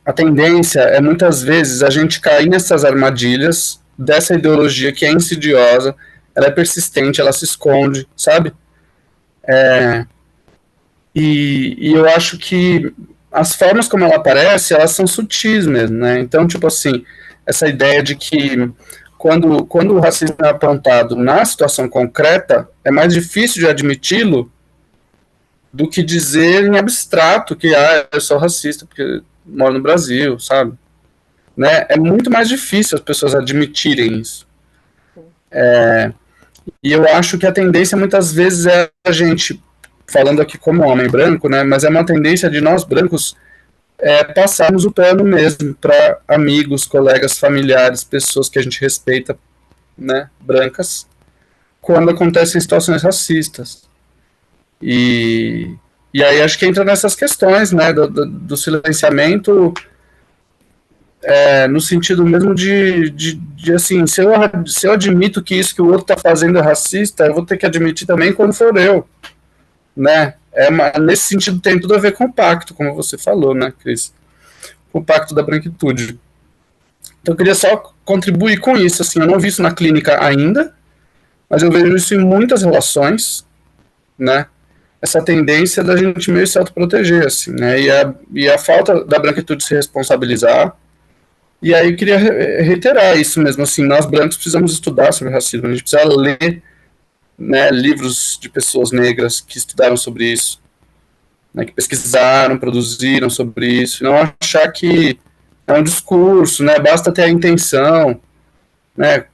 a tendência é muitas vezes a gente cair nessas armadilhas dessa ideologia que é insidiosa, ela é persistente, ela se esconde, sabe? E eu acho que as formas como ela aparece, elas são sutis mesmo, né? Então, tipo assim, essa ideia de que quando o racismo é apontado na situação concreta, é mais difícil de admiti-lo do que dizer em abstrato que eu sou racista porque moro no Brasil, sabe? Né? É muito mais difícil as pessoas admitirem isso. E eu acho que a tendência muitas vezes é a gente, falando aqui como homem branco, né? Mas é uma tendência de nós brancos passarmos o pano mesmo para amigos, colegas, familiares, pessoas que a gente respeita, né? Brancas, quando acontecem situações racistas. E aí acho que entra nessas questões, né? Do silenciamento, no sentido mesmo de assim, se eu admito que isso que o outro está fazendo é racista, eu vou ter que admitir também quando for eu, né? Nesse sentido tem tudo a ver com o pacto, como você falou, né, Cris? O pacto da branquitude. Então eu queria só contribuir com isso, assim, eu não vi isso na clínica ainda, mas eu vejo isso em muitas relações, né? Essa tendência da gente meio se autoproteger, assim, né? E a falta da branquitude se responsabilizar. E aí eu queria reiterar isso mesmo, assim, nós brancos precisamos estudar sobre racismo, a gente precisa ler, né, livros de pessoas negras que estudaram sobre isso, né, que pesquisaram, produziram sobre isso, e não achar que é um discurso, né, basta ter a intenção, né,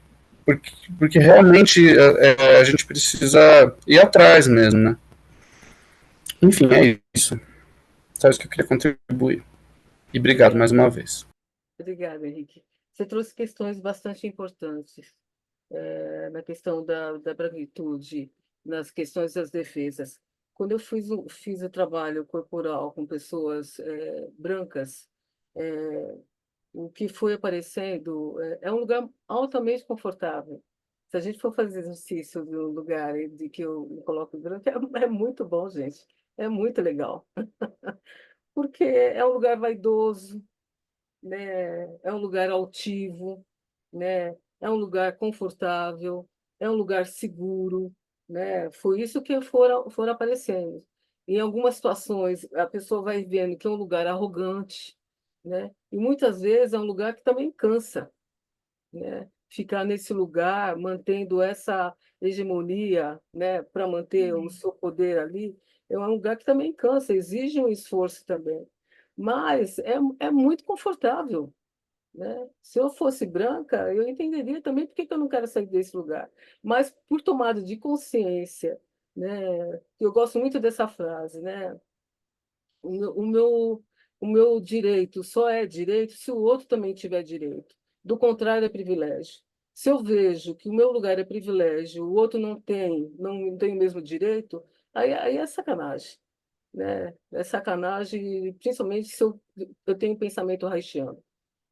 porque realmente a gente precisa ir atrás mesmo, né. Enfim, é isso. Só isso que eu queria contribuir. E obrigado mais uma vez. Obrigada, Henrique. Você trouxe questões bastante importantes na questão da branquitude, nas questões das defesas. Quando eu fiz o trabalho corporal com pessoas brancas, o que foi aparecendo é um lugar altamente confortável. Se a gente for fazer exercício no lugar de que eu me coloco branca, é muito bom, gente. É muito legal. Porque é um lugar vaidoso, né? É um lugar altivo, né? É um lugar confortável, é um lugar seguro, né? Foi isso que foram aparecendo. Em algumas situações, a pessoa vai vendo que é um lugar arrogante, né? E muitas vezes é um lugar que também cansa, né? Ficar nesse lugar, mantendo essa hegemonia, né? Para manter o seu poder ali, é um lugar que também cansa, exige um esforço também. Mas é muito confortável, né? Se eu fosse branca, eu entenderia também por que eu não quero sair desse lugar. Mas por tomada de consciência, né? Eu gosto muito dessa frase, né? O meu, o meu, o meu direito só é direito se o outro também tiver direito. Do contrário, é privilégio. Se eu vejo que o meu lugar é privilégio, o outro não tem o mesmo direito, aí é sacanagem, né? É sacanagem, principalmente se eu tenho um pensamento haitiano,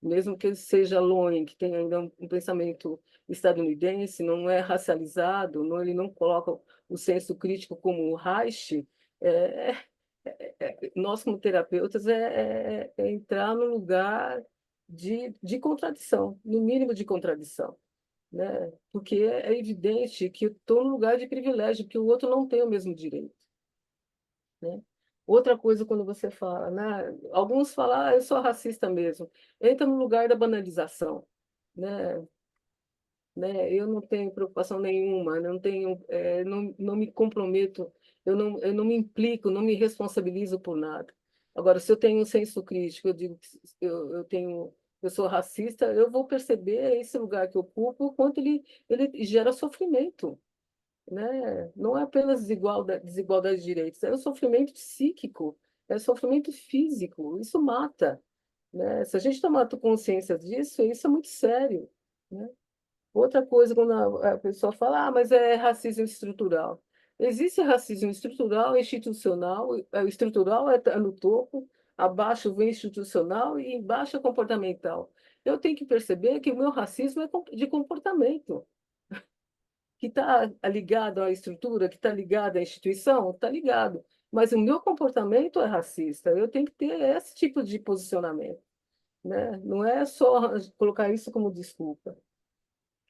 mesmo que ele seja Loen, que tem ainda um pensamento estadunidense, não é racializado, ele não coloca o senso crítico como o Reich, é, nós, como terapeutas, é entrar no lugar de contradição, no mínimo de contradição, né? Porque é evidente que eu estou no lugar de privilégio, que o outro não tem o mesmo direito, né? Outra coisa, quando você fala, né? Alguns falam, eu sou racista mesmo, entra no lugar da banalização, né? Eu não tenho preocupação nenhuma, não me comprometo, eu não me implico, não me responsabilizo por nada. Agora, se eu tenho um senso crítico, eu digo que eu sou racista, eu vou perceber esse lugar que eu ocupo, o quanto ele gera sofrimento, né? Não é apenas desigualdade de direitos, é o sofrimento psíquico, é o sofrimento físico, isso mata, né? Se a gente tomar consciência disso, isso é muito sério, né? Outra coisa, quando a pessoa fala, mas é racismo estrutural. Existe racismo estrutural e institucional. O estrutural está no topo, abaixo vem institucional e embaixo é comportamental. Eu tenho que perceber que o meu racismo é de comportamento, que está ligado à estrutura, que está ligado à instituição, está ligado. Mas o meu comportamento é racista. Eu tenho que ter esse tipo de posicionamento, né? Não é só colocar isso como desculpa,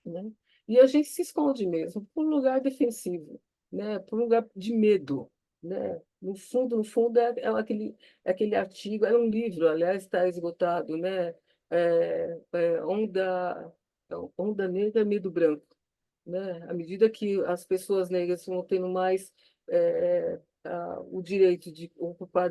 né? E a gente se esconde mesmo, por um lugar defensivo, né? Por um lugar de medo, né? No fundo é aquele artigo, é um livro, aliás, está esgotado, né? Onda Negra, Medo Branco, né? À medida que as pessoas negras vão tendo mais o direito de ocupar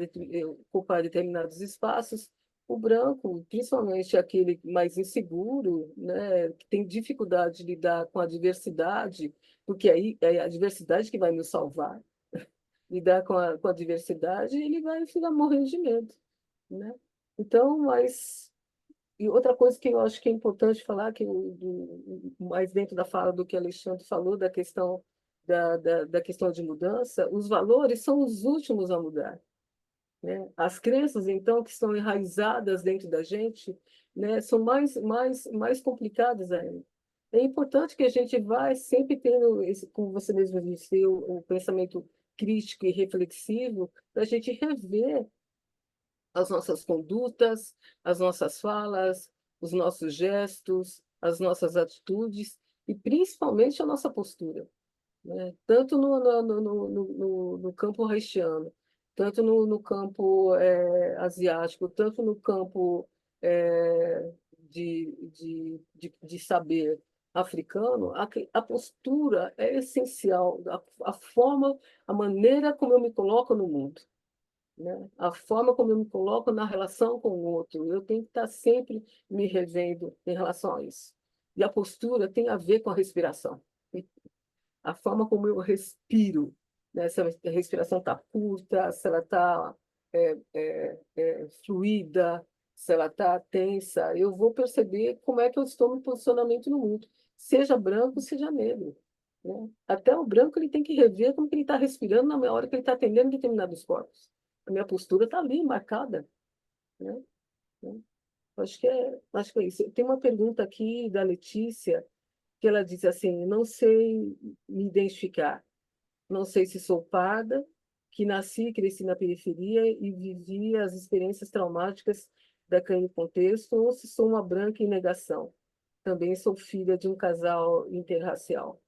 determinados espaços, o branco, principalmente aquele mais inseguro, né, que tem dificuldade de lidar com a diversidade, porque aí é a diversidade que vai nos salvar. Lidar com a diversidade, ele vai ficar morrendo de medo, né? Então, e outra coisa que eu acho que é importante falar, mais dentro da fala do que Alexandre falou, da questão da questão de mudança, os valores são os últimos a mudar, né? As crenças, então, que estão enraizadas dentro da gente, né, são mais complicadas ainda. É importante que a gente vá sempre tendo, como você mesmo disse, o pensamento crítico e reflexivo, para a gente rever as nossas condutas, as nossas falas, os nossos gestos, as nossas atitudes e principalmente a nossa postura, né? Tanto no campo haitiano, tanto no campo asiático, tanto no campo de saber africano, a postura é essencial, a forma, a maneira como eu me coloco no mundo, né? A forma como eu me coloco na relação com o outro. Eu tenho que estar sempre me revendo em relação a isso. E a postura tem a ver com a respiração. A forma como eu respiro, né? Se a respiração está curta, se ela está fluida, se ela está tensa, eu vou perceber como é que eu estou no posicionamento no mundo, seja branco, seja negro, né? Até o branco ele tem que rever como que ele está respirando na hora que ele está atendendo determinados corpos. A minha postura está ali, marcada, né? Acho que é isso. Tem uma pergunta aqui da Letícia, que ela diz assim, não sei me identificar, não sei se sou parda, que nasci e cresci na periferia e vivi as experiências traumáticas daquele contexto, ou se sou uma branca em negação. Também sou filha de um casal interracial.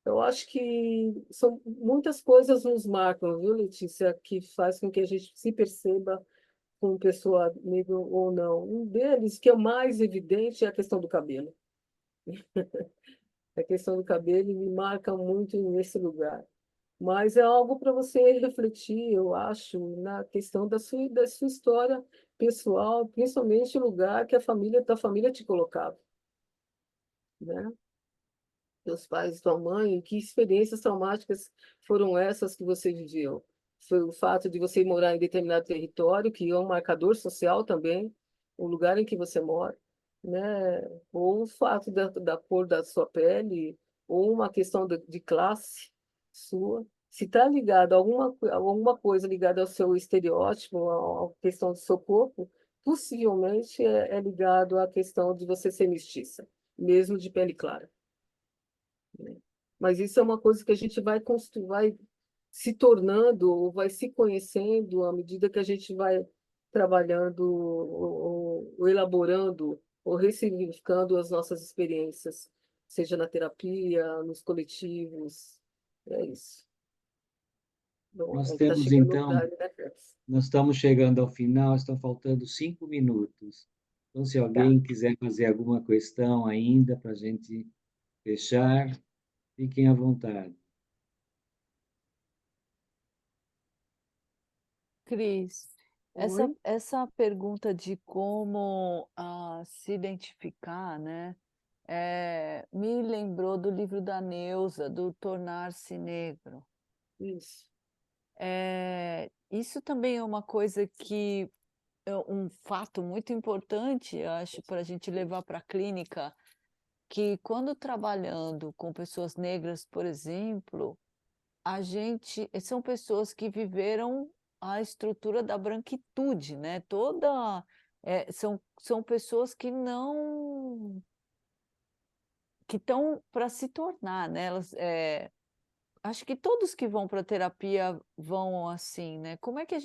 Eu acho que são muitas coisas nos marcam, viu, Letícia, que faz com que a gente se perceba como pessoa negra ou não. Um deles, que é o mais evidente, é a questão do cabelo. A questão do cabelo me marca muito nesse lugar. Mas é algo para você refletir, eu acho, na questão da sua história pessoal, principalmente o lugar que da família te colocava, né? Teus pais, tua mãe, que experiências traumáticas foram essas que você viveu? Foi o fato de você morar em determinado território, que é um marcador social também, o lugar em que você mora, né? Ou o fato da cor da sua pele, ou uma questão de classe sua. Se está ligado a alguma coisa ligada ao seu estereótipo, à questão do seu corpo, possivelmente é ligado à questão de você ser mestiça, mesmo de pele clara, né? Mas isso é uma coisa que a gente vai construir, vai se tornando, ou vai se conhecendo à medida que a gente vai trabalhando, ou elaborando, ou ressignificando as nossas experiências, seja na terapia, nos coletivos. É isso. Bom, Nós está temos, chegando o então, horário, né, Fernanda? nós estamos chegando ao final, estão faltando 5 minutos. Então, se Tá. alguém quiser fazer alguma questão ainda para a gente fechar, fiquem à vontade. Cris, Oi? essa pergunta de como se identificar, né, me lembrou do livro da Neuza, do Tornar-se Negro. Isso. Isso também é uma coisa que é um fato muito importante, eu acho, para a gente levar para a clínica, que quando trabalhando com pessoas negras, por exemplo, são pessoas que viveram a estrutura da branquitude, né? São pessoas que estão para se tornar, né? Acho que todos que vão para a terapia vão assim, né? Como é que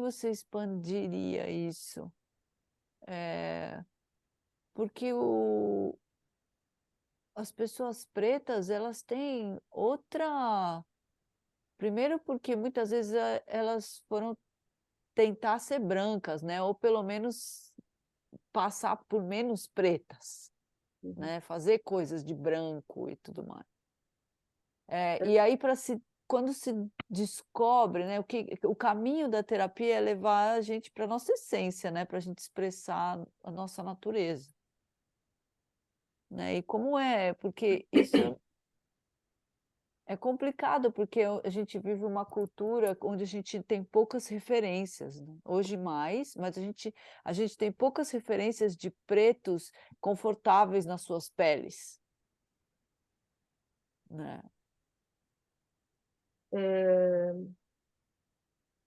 você expandiria isso? Porque as pessoas pretas, elas têm outra. Primeiro, porque muitas vezes elas foram tentar ser brancas, né? Ou pelo menos passar por menos pretas, né? Fazer coisas de branco e tudo mais. E aí, quando se descobre, né, o caminho da terapia é levar a gente para a nossa essência, né? Para a gente expressar a nossa natureza. Né? E como porque isso é complicado, porque a gente vive uma cultura onde a gente tem poucas referências, né? Hoje mais, mas a gente tem poucas referências de pretos confortáveis nas suas peles, né?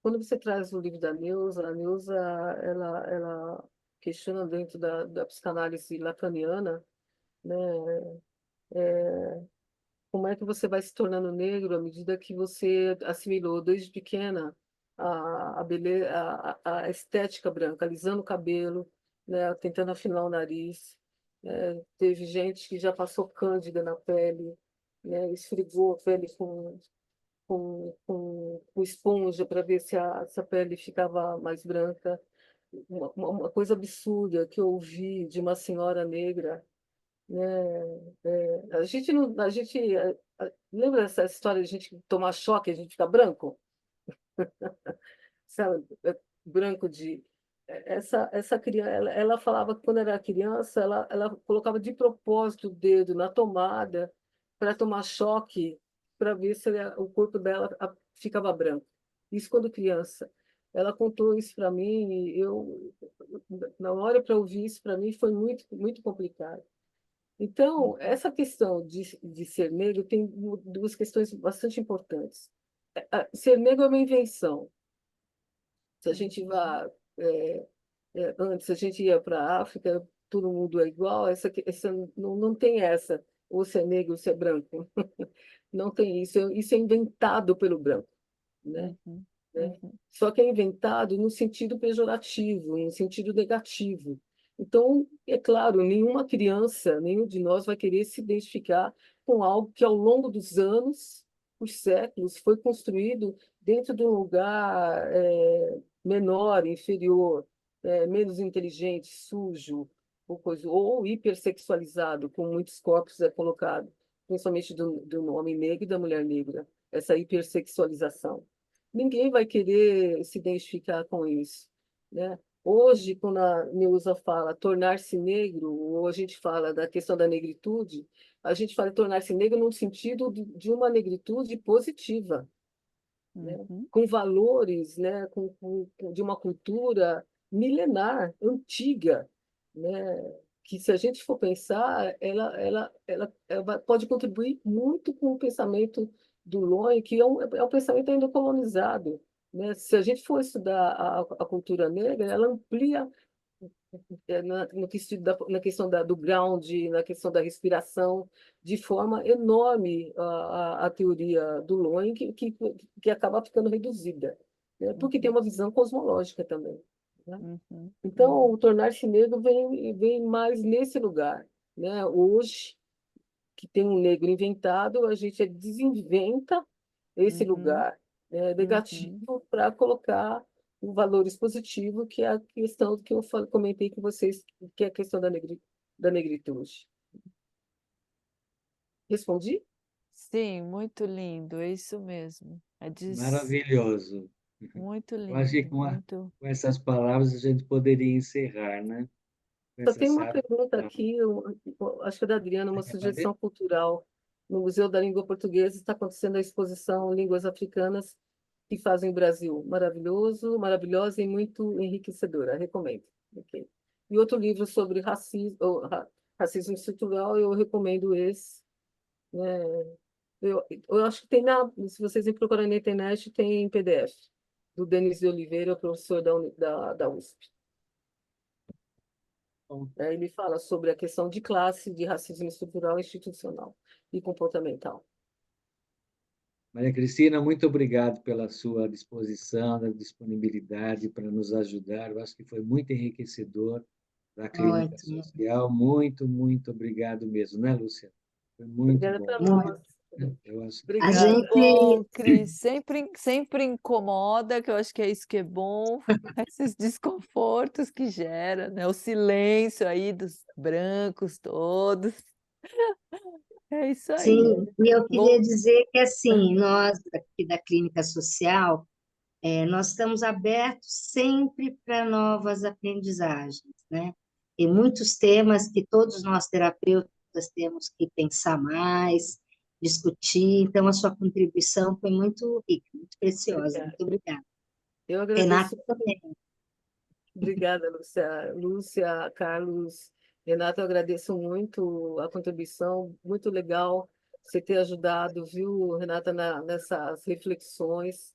Quando você traz o livro da Neuza, a Neuza, ela questiona dentro da psicanálise lacaniana, né, como é que você vai se tornando negro à medida que você assimilou desde pequena a estética branca, alisando o cabelo, né, tentando afinar o nariz. Né? Teve gente que já passou cândida na pele, né, esfregou a pele com esponja para ver se a pele ficava mais branca. Uma coisa absurda que eu ouvi de uma senhora negra, né? A gente não, lembra dessa história de a gente tomar choque, a gente fica branco, sabe? Branco de essa criança, ela falava que quando era criança, ela colocava de propósito o dedo na tomada para tomar choque, para ver se o corpo dela ficava branco. Isso quando criança. Ela contou isso para mim e na hora para ouvir isso para mim foi muito muito complicado. Então, essa questão de ser negro tem duas questões bastante importantes. Ser negro é uma invenção. Se a gente antes a gente ia para a África, todo mundo é igual, essa não tem essa, ou se é negro ou se é branco. Não tem isso, isso é inventado pelo branco, né? Só que é inventado no sentido pejorativo, no sentido negativo. Então, é claro, nenhuma criança, nenhum de nós vai querer se identificar com algo que, ao longo dos anos, os séculos, foi construído dentro de um lugar menor, inferior, menos inteligente, sujo, ou hipersexualizado, como muitos corpos é colocado, principalmente do homem negro e da mulher negra, essa hipersexualização. Ninguém vai querer se identificar com isso, né? Hoje, quando a Neuza fala tornar-se negro, ou a gente fala da questão da negritude, a gente fala tornar-se negro no sentido de uma negritude positiva, né? Com valores, né? De uma cultura milenar, antiga, né? Que, se a gente for pensar, ela pode contribuir muito com o pensamento do Loy, que é um pensamento ainda colonizado. Né? Se a gente for estudar a cultura negra, ela amplia na questão do ground, na questão da respiração, de forma enorme a teoria do Loy, que acaba ficando reduzida, né? Porque tem uma visão cosmológica também. Né? Então, o tornar-se negro vem mais nesse lugar. Né? Hoje, que tem um negro inventado, a gente desinventa esse lugar negativo para colocar valores positivos, que é a questão que eu comentei com vocês, que é a questão da negritude. Respondi? Sim, muito lindo, é isso mesmo. É de Maravilhoso. muito Eu acho que lindo, muito. com essas palavras a gente poderia encerrar, né? Com Só essa tem uma sábia pergunta palavra. aqui, acho que é da Adriana, uma Quer fazer? sugestão cultural. No Museu da Língua Portuguesa está acontecendo a exposição Línguas Africanas que fazem o Brasil maravilhoso, maravilhosa e muito enriquecedora. Recomendo. Ok. E outro livro sobre racismo estrutural, eu recomendo esse. Né? Eu acho que tem se vocês procurarem na internet, tem em PDF, do Denis de Oliveira, professor da USP. Ele fala sobre a questão de classe, de racismo estrutural, institucional e comportamental. Maria Cristina, muito obrigado pela sua disposição, da disponibilidade para nos ajudar. Eu acho que foi muito enriquecedor da clínica Muito, social. Muito, muito obrigado mesmo, né, Lúcia? Foi muito Obrigada bom. para muito. nós. Eu acho que A Muito gente, bom, Cris. Sempre incomoda, que eu acho que é isso que é bom, esses desconfortos que gera, né? O silêncio aí dos brancos todos. É isso aí. sim, e eu queria Bom, dizer que, assim, nós aqui da Clínica Social, nós estamos abertos sempre para novas aprendizagens, né? Tem muitos temas que todos nós terapeutas temos que pensar mais, discutir, então a sua contribuição foi muito rica, muito preciosa, Obrigada. muito obrigada. Eu Renata agradeço. também. Obrigada, Lúcia. Lúcia, Carlos, Renato, eu agradeço muito a contribuição, muito legal você ter ajudado, viu, Renata, nessas reflexões.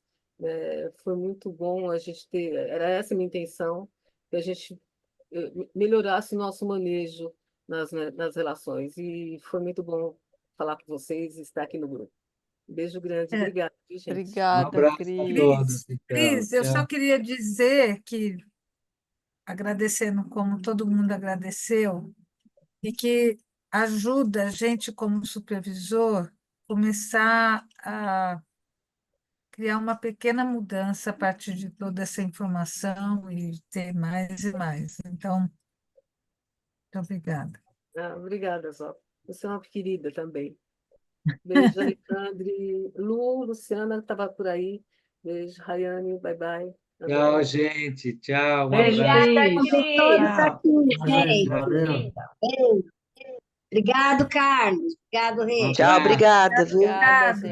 Foi muito bom a gente ter, era essa a minha intenção, que a gente melhorasse o nosso manejo nas relações. E foi muito bom falar com vocês e estar aqui no grupo. Beijo grande, É, obrigada, gente. um obrigada, abraço a Cris. todos, então. Cris, eu só Tchau. queria dizer que, agradecendo como todo mundo agradeceu, e que ajuda a gente, como supervisor, começar a criar uma pequena mudança a partir de toda essa informação e ter mais e mais. Então, muito obrigada. Obrigada, Zó. Você é uma querida também. Beijo, Alexandre. Luciana estava por aí. Beijo, Rayane, bye bye. Tchau, André. gente. Tchau, um Beijo, abraço. Obrigada, Cris. todos Tchau. aqui, gente. Valeu. Beijo. Obrigado, Carlos. Obrigado, Rê. Tchau, obrigada, viu? Obrigada, gente.